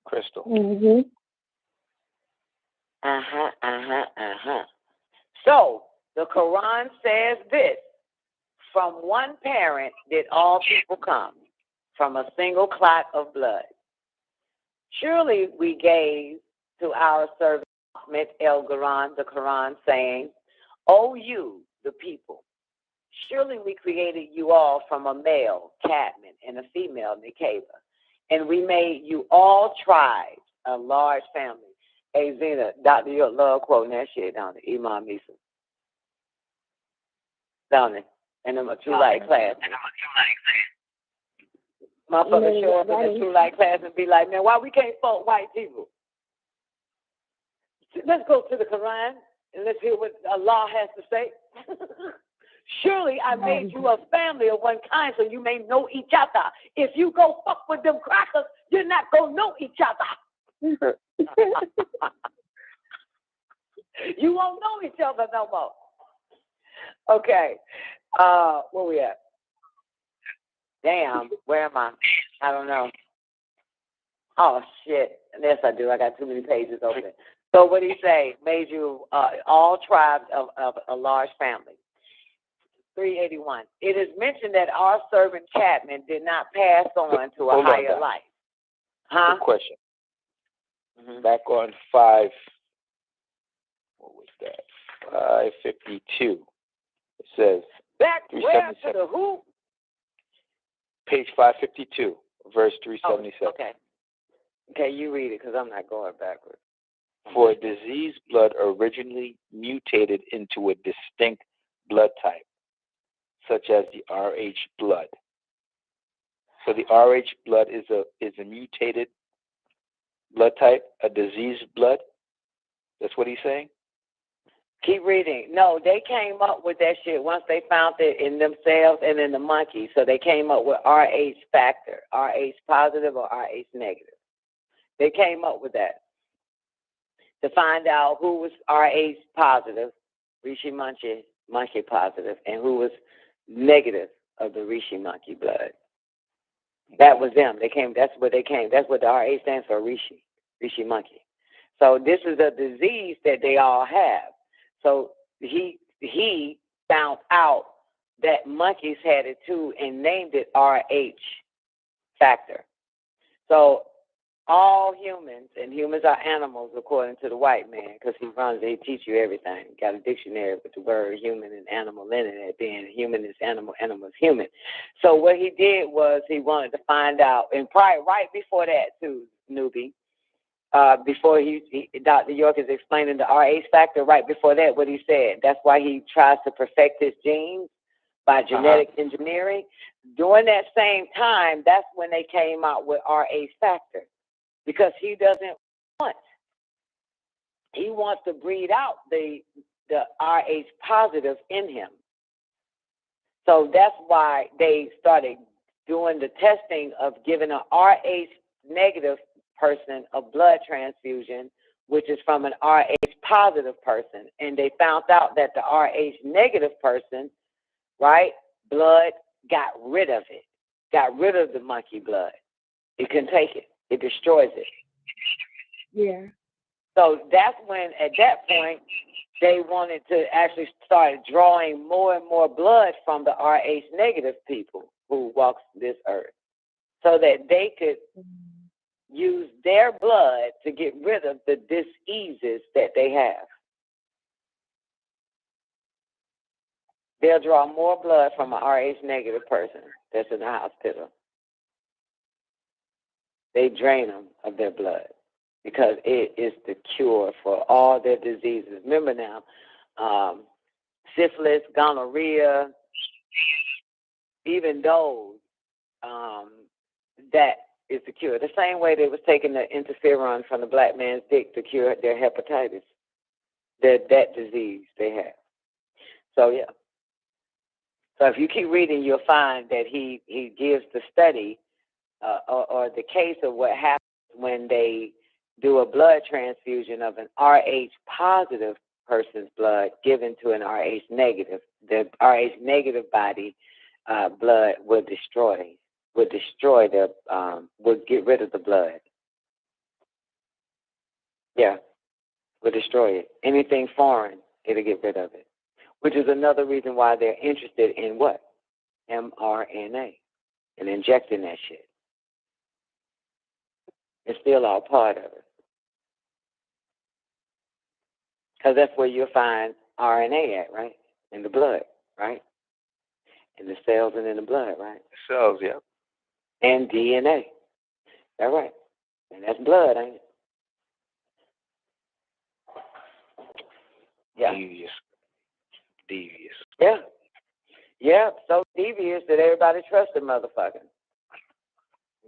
Crystal. Mm-hmm. So, the Quran says this: from one parent did all people come, from a single clot of blood. Surely we gave to our servant the Quran, saying, O you, the people, surely we created you all from a male, Cadman, and a female, Nikeva, and we made you all tribes, a large family. Hey, Zena, Dr. York love quoting that shit, don't it? Imam Isa. Don't it? And I'm a True Light class. Motherfuckers show up in the True Light class and be like, man, why we can't fault white people? Let's go to the Quran and let's hear what Allah has to say. Surely I made you a family of one kind so you may know each other. If you go fuck with them crackers, you're not going to know each other. You won't know each other no more. Okay. Where we at? Damn, where am I? I don't know. Oh, shit. Yes, I do. I got too many pages open. So what did he say? Made you all tribes of a large family. 381. It is mentioned that our servant Cadman did not pass on to a higher life. Huh? Good question. Mm-hmm. Back on 5, what was that? 552. It says, back where to the who? Page 552, verse 377. Oh, okay. Okay, you read it because I'm not going backwards. For diseased blood originally mutated into a distinct blood type, such as the Rh blood. So the Rh blood is a mutated blood type, a diseased blood. That's what he's saying? Keep reading. No, they came up with that shit once they found it in themselves and in the monkey. So they came up with RH factor, RH positive or RH negative. They came up with that to find out who was RH positive, Rishi monkey positive, and who was negative of the Rishi monkey blood. That was them. They came. That's what they came. That's what the RH stands for, Rishi monkey. So this is a disease that they all have. So he found out that monkeys had it too and named it RH factor. So all humans, and humans are animals according to the white man, because he teach you everything. Got a dictionary with the word human and animal in it, being human is animal, animal is human. So what he did was he wanted to find out, and probably right before that too, newbie, before Dr. York is explaining the RH factor, right before that, what he said, that's why he tries to perfect his genes by genetic engineering. During that same time, that's when they came out with RH factor, because he wants to breed out the RH positive in him. So that's why they started doing the testing of giving a RH negative person a blood transfusion, which is from an RH positive person. And they found out that the RH negative person, right, blood got rid of it, got rid of the monkey blood. It can take it. It destroys it. Yeah. So that's when, at that point, they wanted to actually start drawing more and more blood from the RH negative people who walk this earth, so that they could use their blood to get rid of the diseases that they have. They'll draw more blood from an RH negative person that's in the hospital. They drain them of their blood because it is the cure for all their diseases. Remember now, syphilis, gonorrhea, even those, that is the cure. The same way they was taking the interferon from the black man's dick to cure their hepatitis, that disease they have. So, yeah. So if you keep reading, you'll find that he gives the study or the case of what happens when they do a blood transfusion of an RH positive person's blood given to an RH negative. The RH negative body blood would get rid of the blood. Yeah, would destroy it. Anything foreign, it'll get rid of it. Which is another reason why they're interested in what? mRNA, and injecting that shit. It's still all part of it. Because that's where you'll find RNA at, right? In the blood, right? In the cells and in the blood, right? Cells, yeah. And DNA. That's right. And that's blood, ain't it? Yeah. Devious. Yeah. Yeah, so devious that everybody trusts the motherfucker.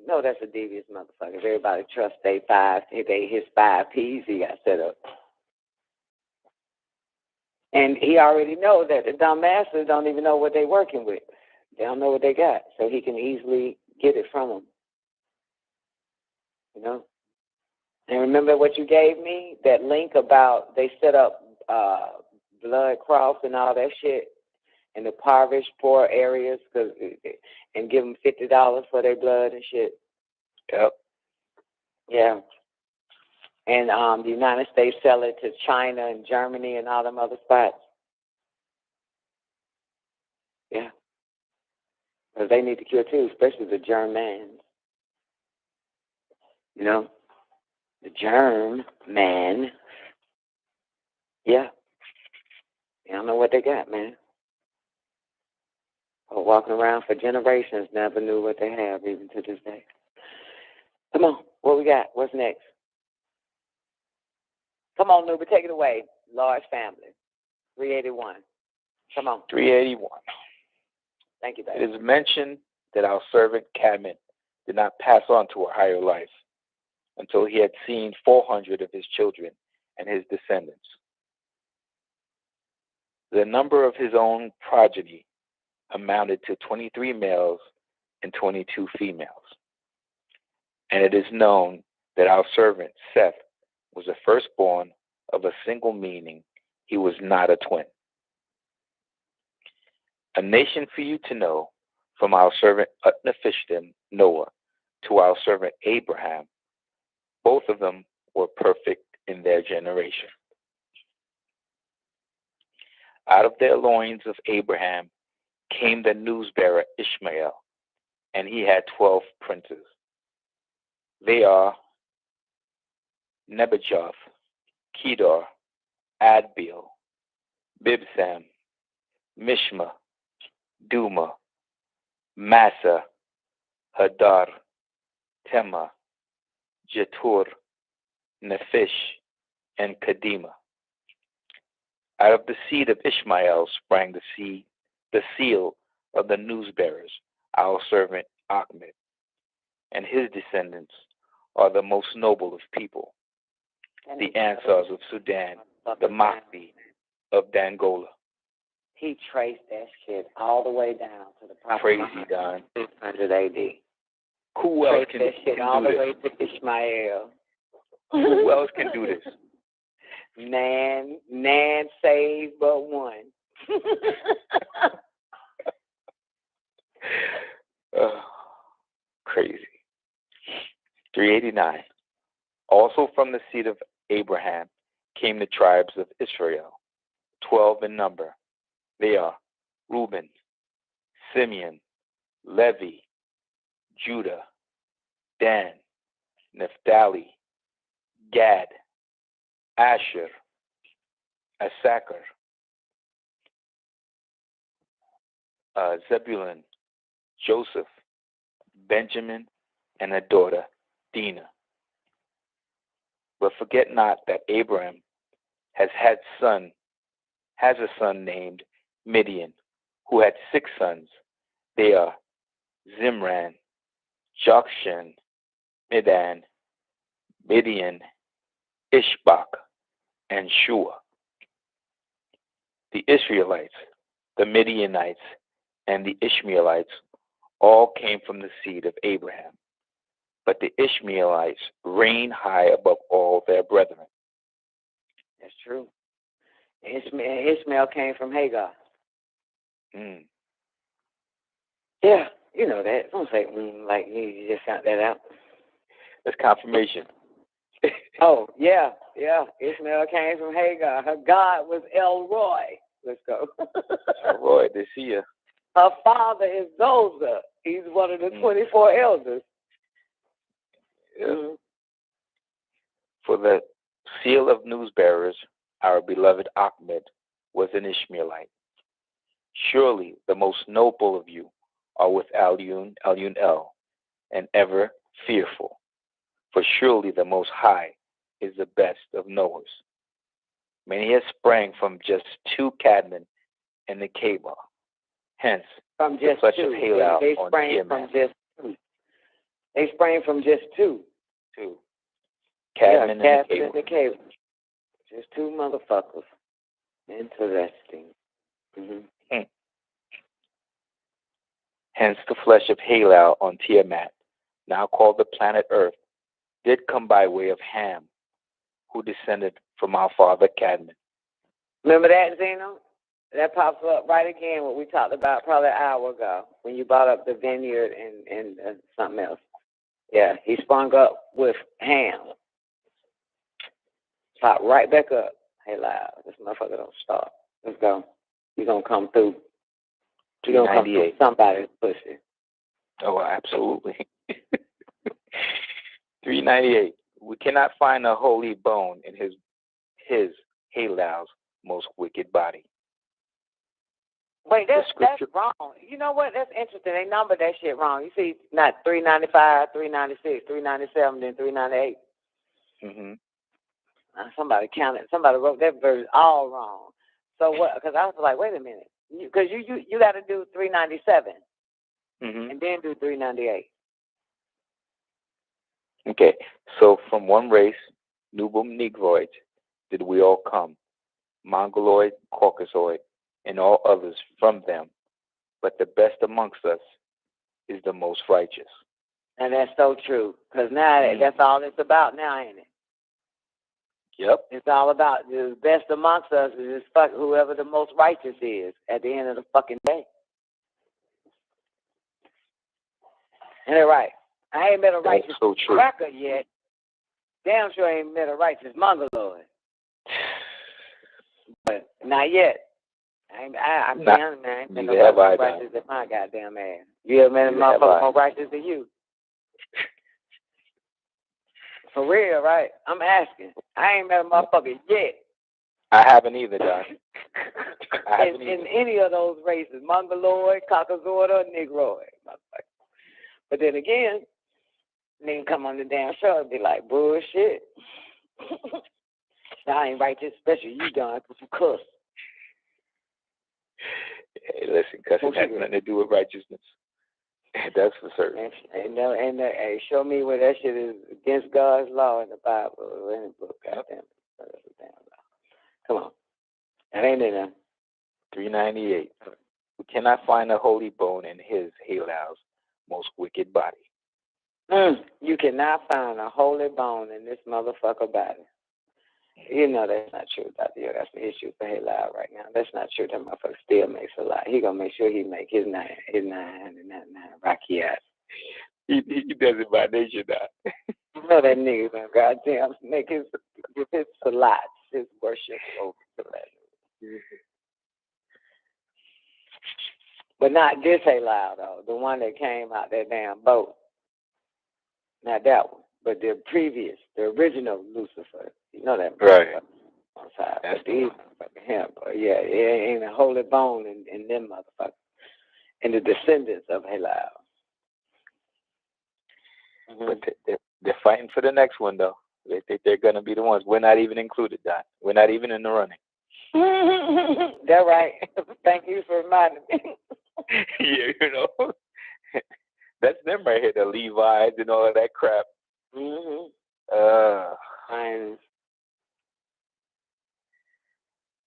No, that's a devious motherfucker. Everybody trusts his 5 P's he got set up. And he already knows that the dumbasses don't even know what they're working with. They don't know what they got, so he can easily get it from them. You know? And remember what you gave me? That link about they set up blood cross and all that shit in the impoverished, poor areas, and give them $50 for their blood and shit. Yep. Yeah. And the United States sell it to China and Germany and all them other spots. Yeah. Because they need to cure too, especially the Germans. You know? The germ man. Yeah. They don't know what they got, man. Or walking around for generations, never knew what they have, even to this day. Come on, what we got? What's next? Come on, Nuba, take it away. Large family. 381. Come on. 381. Thank you, baby. It is mentioned that our servant Camet did not pass on to a higher life until he had seen 400 of his children and his descendants. The number of his own progeny amounted to 23 males and 22 females. And it is known that our servant Seth was the firstborn of a single, meaning he was not a twin. A nation for you to know, from our servant Utnapishtim, Noah, to our servant Abraham, both of them were perfect in their generation. Out of their loins of Abraham came the news-bearer Ishmael, and he had 12 princes. They are Nebajoth, Kedar, Adbeel, Bibsam, Mishma, Duma, Massa, Hadar, Tema, Jetur, Nephish, and Kadima. Out of the seed of Ishmael sprang the seal of the news-bearers, our servant Ahmed, and his descendants are the most noble of people, the Ansars of Sudan, the Mahdi of Dangola. He traced that shit all the way down to the Prophet Crazy, Don. 600 A.D. Who else can do that shit all the way to Ishmael. Who else can do this? Nan saved but one. Crazy. 389. Also from the seed of Abraham came the tribes of Israel, 12 in number. They are Reuben, Simeon, Levi, Judah, Dan, Naphtali, Gad, Asher, Issachar, Zebulun, Joseph, Benjamin, and a daughter, Dinah. But forget not that Abraham has a son named Midian, who had 6 sons. They are Zimran, Jokshan, Midan, Midian, Ishbak, and Shua. The Israelites, the Midianites, and the Ishmaelites all came from the seed of Abraham. But the Ishmaelites reigned high above all their brethren. That's true. Ishmael came from Hagar. Yeah, you know that. Don't say like you just found that out. That's confirmation. Oh, yeah. Ishmael came from Hagar. Her God was El Roy. Let's go. El Roy, they see you. Her father is Gozer. He's one of the 24 elders. For the seal of news-bearers, our beloved Ahmed was an Ishmaelite. Surely the most noble of you are with Alyun El, and ever fearful. For surely the Most High is the best of knowers. Many have sprang from just 2 Cadman and the Kaba. Hence, from just such 2. Of Halal They on sprang Tiamat. from just 2. They sprang from just 2. 2. Cadman and the Kaba. Just 2 motherfuckers. Interesting. Hence the flesh of Halal on Tiamat, now called the planet Earth, did come by way of Ham, who descended from our father Cadman. Remember that, Zeno? That pops up right again, what we talked about probably an hour ago, when you brought up the vineyard and something else. Yeah, he sprung up with Ham. Pop right back up. Hey, loud. This motherfucker don't stop. Let's go. You're going to come through. You're going to come through somebody's pussy. Oh, absolutely. 398. We cannot find a holy bone in his Halal's most wicked body. Wait, that's wrong. You know what? That's interesting. They numbered that shit wrong. You see, not 395, 396, 397, then 398. Somebody counted. Somebody wrote that verse all wrong. So what? Because I was like, wait a minute. Because you got to do 397 and then do 398. Okay. So from one race, Nubum Negroids, did we all come, Mongoloid, Caucasoid, and all others from them, but the best amongst us is the most righteous. And that's so true, because now that's all it's about now, ain't it? Yep. It's all about the best amongst us is whoever the most righteous is at the end of the fucking day. Ain't it right? I ain't met a righteous cracker yet. Damn sure I ain't met a righteous mongoloid. But not yet. I'm telling you, man, I ain't been no righteous than my goddamn ass. You ever met a motherfucker more righteous than you? For real, right? I'm asking. I ain't met a motherfucker yet. I haven't either, Doc. in any of those races, Mongoloid, Caucasoid, or Negroid. But then again, nigga come on the damn show and be like, bullshit. I ain't righteous, especially you, Don, because you cuss. Hey, listen, cussing has nothing to do with righteousness. That's for certain. And show me where that shit is against God's law in the Bible or in the book. Goddamn it. Come on. That ain't in there. 398. We cannot find a holy bone in his, Halau's, most wicked body. You cannot find a holy bone in this motherfucker body. You know that's not true, Dr. Yo. That's the issue for Halau right now. That's not true. That motherfucker still makes a lot. He gonna make sure he make his 999 Rocky ass. He does it by nature now. You know that nigga gonna goddamn make his salats, his worship over to that. But not this Halau though. The one that came out that damn boat. Not that one. But the previous, the original Lucifer. You know that. Right. That's the motherfucking him. Yeah, it ain't a holy bone in them motherfuckers. And the descendants of Halal. But they're fighting for the next one, though. They think they're going to be the ones. We're not even included, Don. We're not even in the running. That's right. Thank you for reminding me. Yeah, you know. That's them right here, the Levites and all of that crap.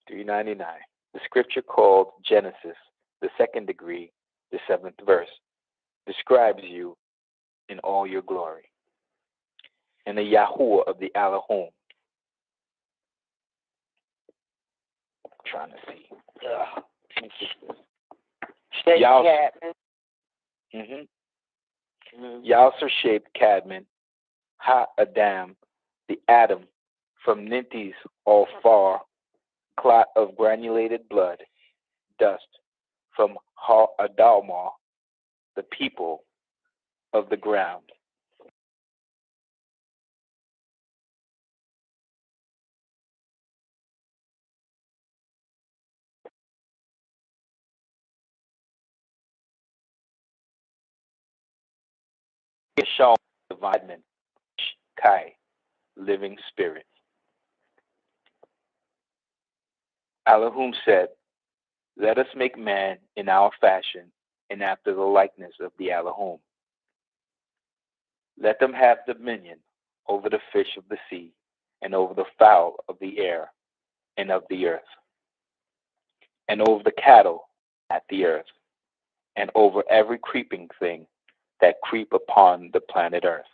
399. The scripture called Genesis, the second degree, the 7th verse, describes you in all your glory. And the Yahuwah of the Elohim. I'm trying to see. Yalser shaped Cadman, Ha Adam, the Adam, from Nintis all far, clot of granulated blood, dust, from Ha Adalma, the people of the ground. Shalom, dividement, Kai, living spirit. Elohim said, let us make man in our fashion and after the likeness of the Elohim. Let them have dominion over the fish of the sea and over the fowl of the air and of the earth, and over the cattle at the earth, and over every creeping thing that creep upon the planet earth.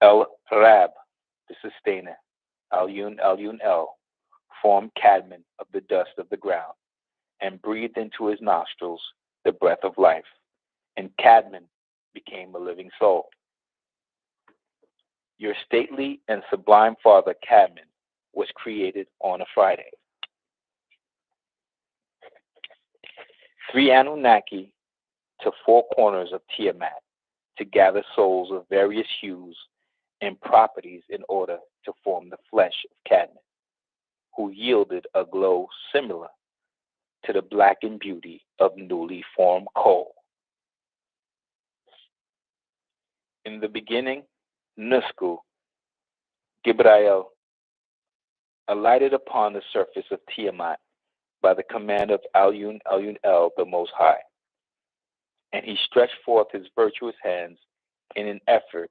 El Rab, the sustainer, Alyun El, formed Cadman of the dust of the ground, and breathed into his nostrils the breath of life, and Cadman became a living soul. Your stately and sublime father Cadman was created on a Friday. 3 Anunnaki to 4 corners of Tiamat to gather souls of various hues and properties in order to form the flesh of Cadman, who yielded a glow similar to the blackened beauty of newly formed coal. In the beginning, Nusku, Gibrael, alighted upon the surface of Tiamat by the command of Alyun El, the Most High, and he stretched forth his virtuous hands in an effort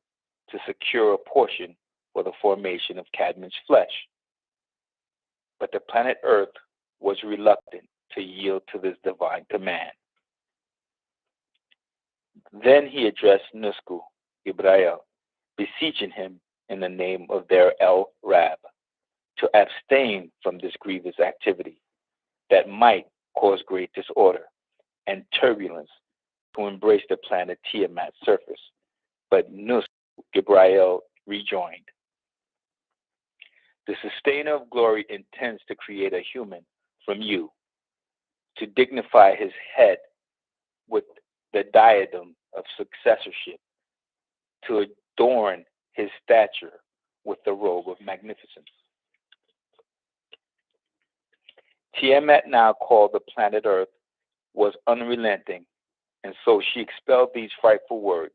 to secure a portion for the formation of Cadman's flesh. but the planet Earth was reluctant to yield to this divine command. Then he addressed Nusku, Gibrail, beseeching him in the name of their El Rab to abstain from this grievous activity that might cause great disorder and turbulence to embrace the planet Tiamat's surface. But Nusku, Gibrail, rejoined, the sustainer of glory intends to create a human from you, to dignify his head with the diadem of successorship, to adorn his stature with the robe of magnificence. Tiamat, now called the planet Earth, was unrelenting, and so she expelled these frightful words.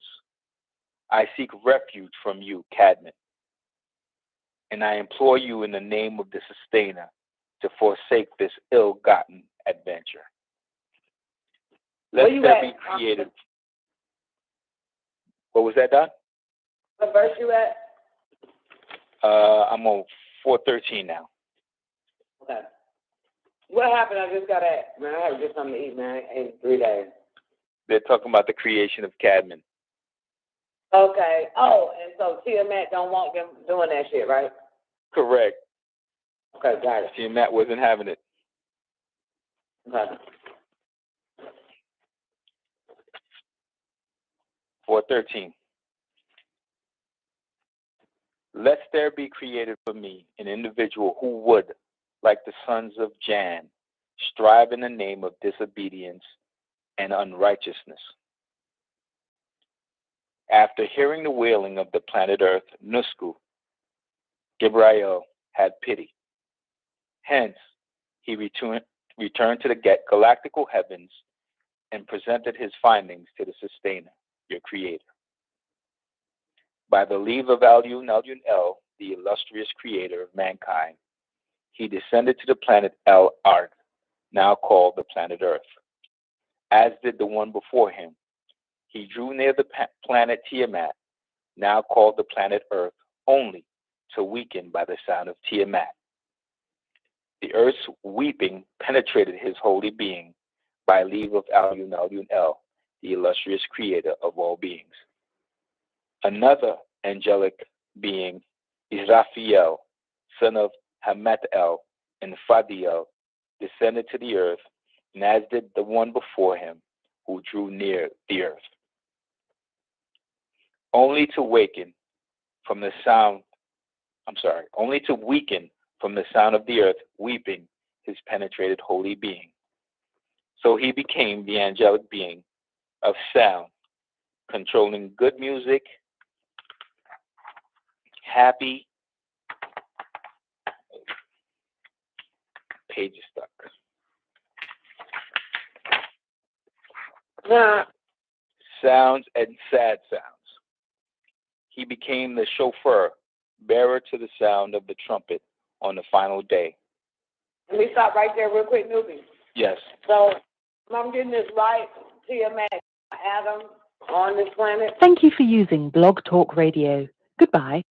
I seek refuge from you, Cadman, and I implore you in the name of the sustainer to forsake this ill-gotten adventure. Let there be created. What was that, Don? What verse you at? I'm on 413 now. Okay. What happened? I just got at, man, I had to get something to eat, man. I ate 3 days. They're talking about the creation of Cadman. Okay. Oh, and so Tiamat don't want them doing that shit, right? Correct. Okay, got it. Tiamat wasn't having it. Okay. 413. Lest there be created for me an individual who would, like the sons of Jan, strive in the name of disobedience and unrighteousness. After hearing the wailing of the planet Earth, Nusku, Gibrail had pity. Hence, he returned to the galactical heavens and presented his findings to the sustainer, your creator. By the leave of Alyun El, the illustrious creator of mankind, he descended to the planet El Ard, now called the planet Earth. As did the one before him, he drew near the planet Tiamat, now called the planet Earth, only to weaken by the sound of Tiamat. The Earth's weeping penetrated his holy being by leave of Alyun El, the illustrious creator of all beings. Another angelic being, Israfil, son of Hamatel and Fadiel, descended to the earth, and as did the one before him, who drew near the earth, only to weaken from the sound of the earth weeping his penetrated holy being. So he became the angelic being of sound, controlling good music, happy. Page is stuck. Sounds and sad sounds. He became the chauffeur, bearer to the sound of the trumpet on the final day. Let me stop right there real quick, newbie. Yes. So, if I'm getting this right, Tiamat, Adam on this planet. Thank you for using Blog Talk Radio. Goodbye.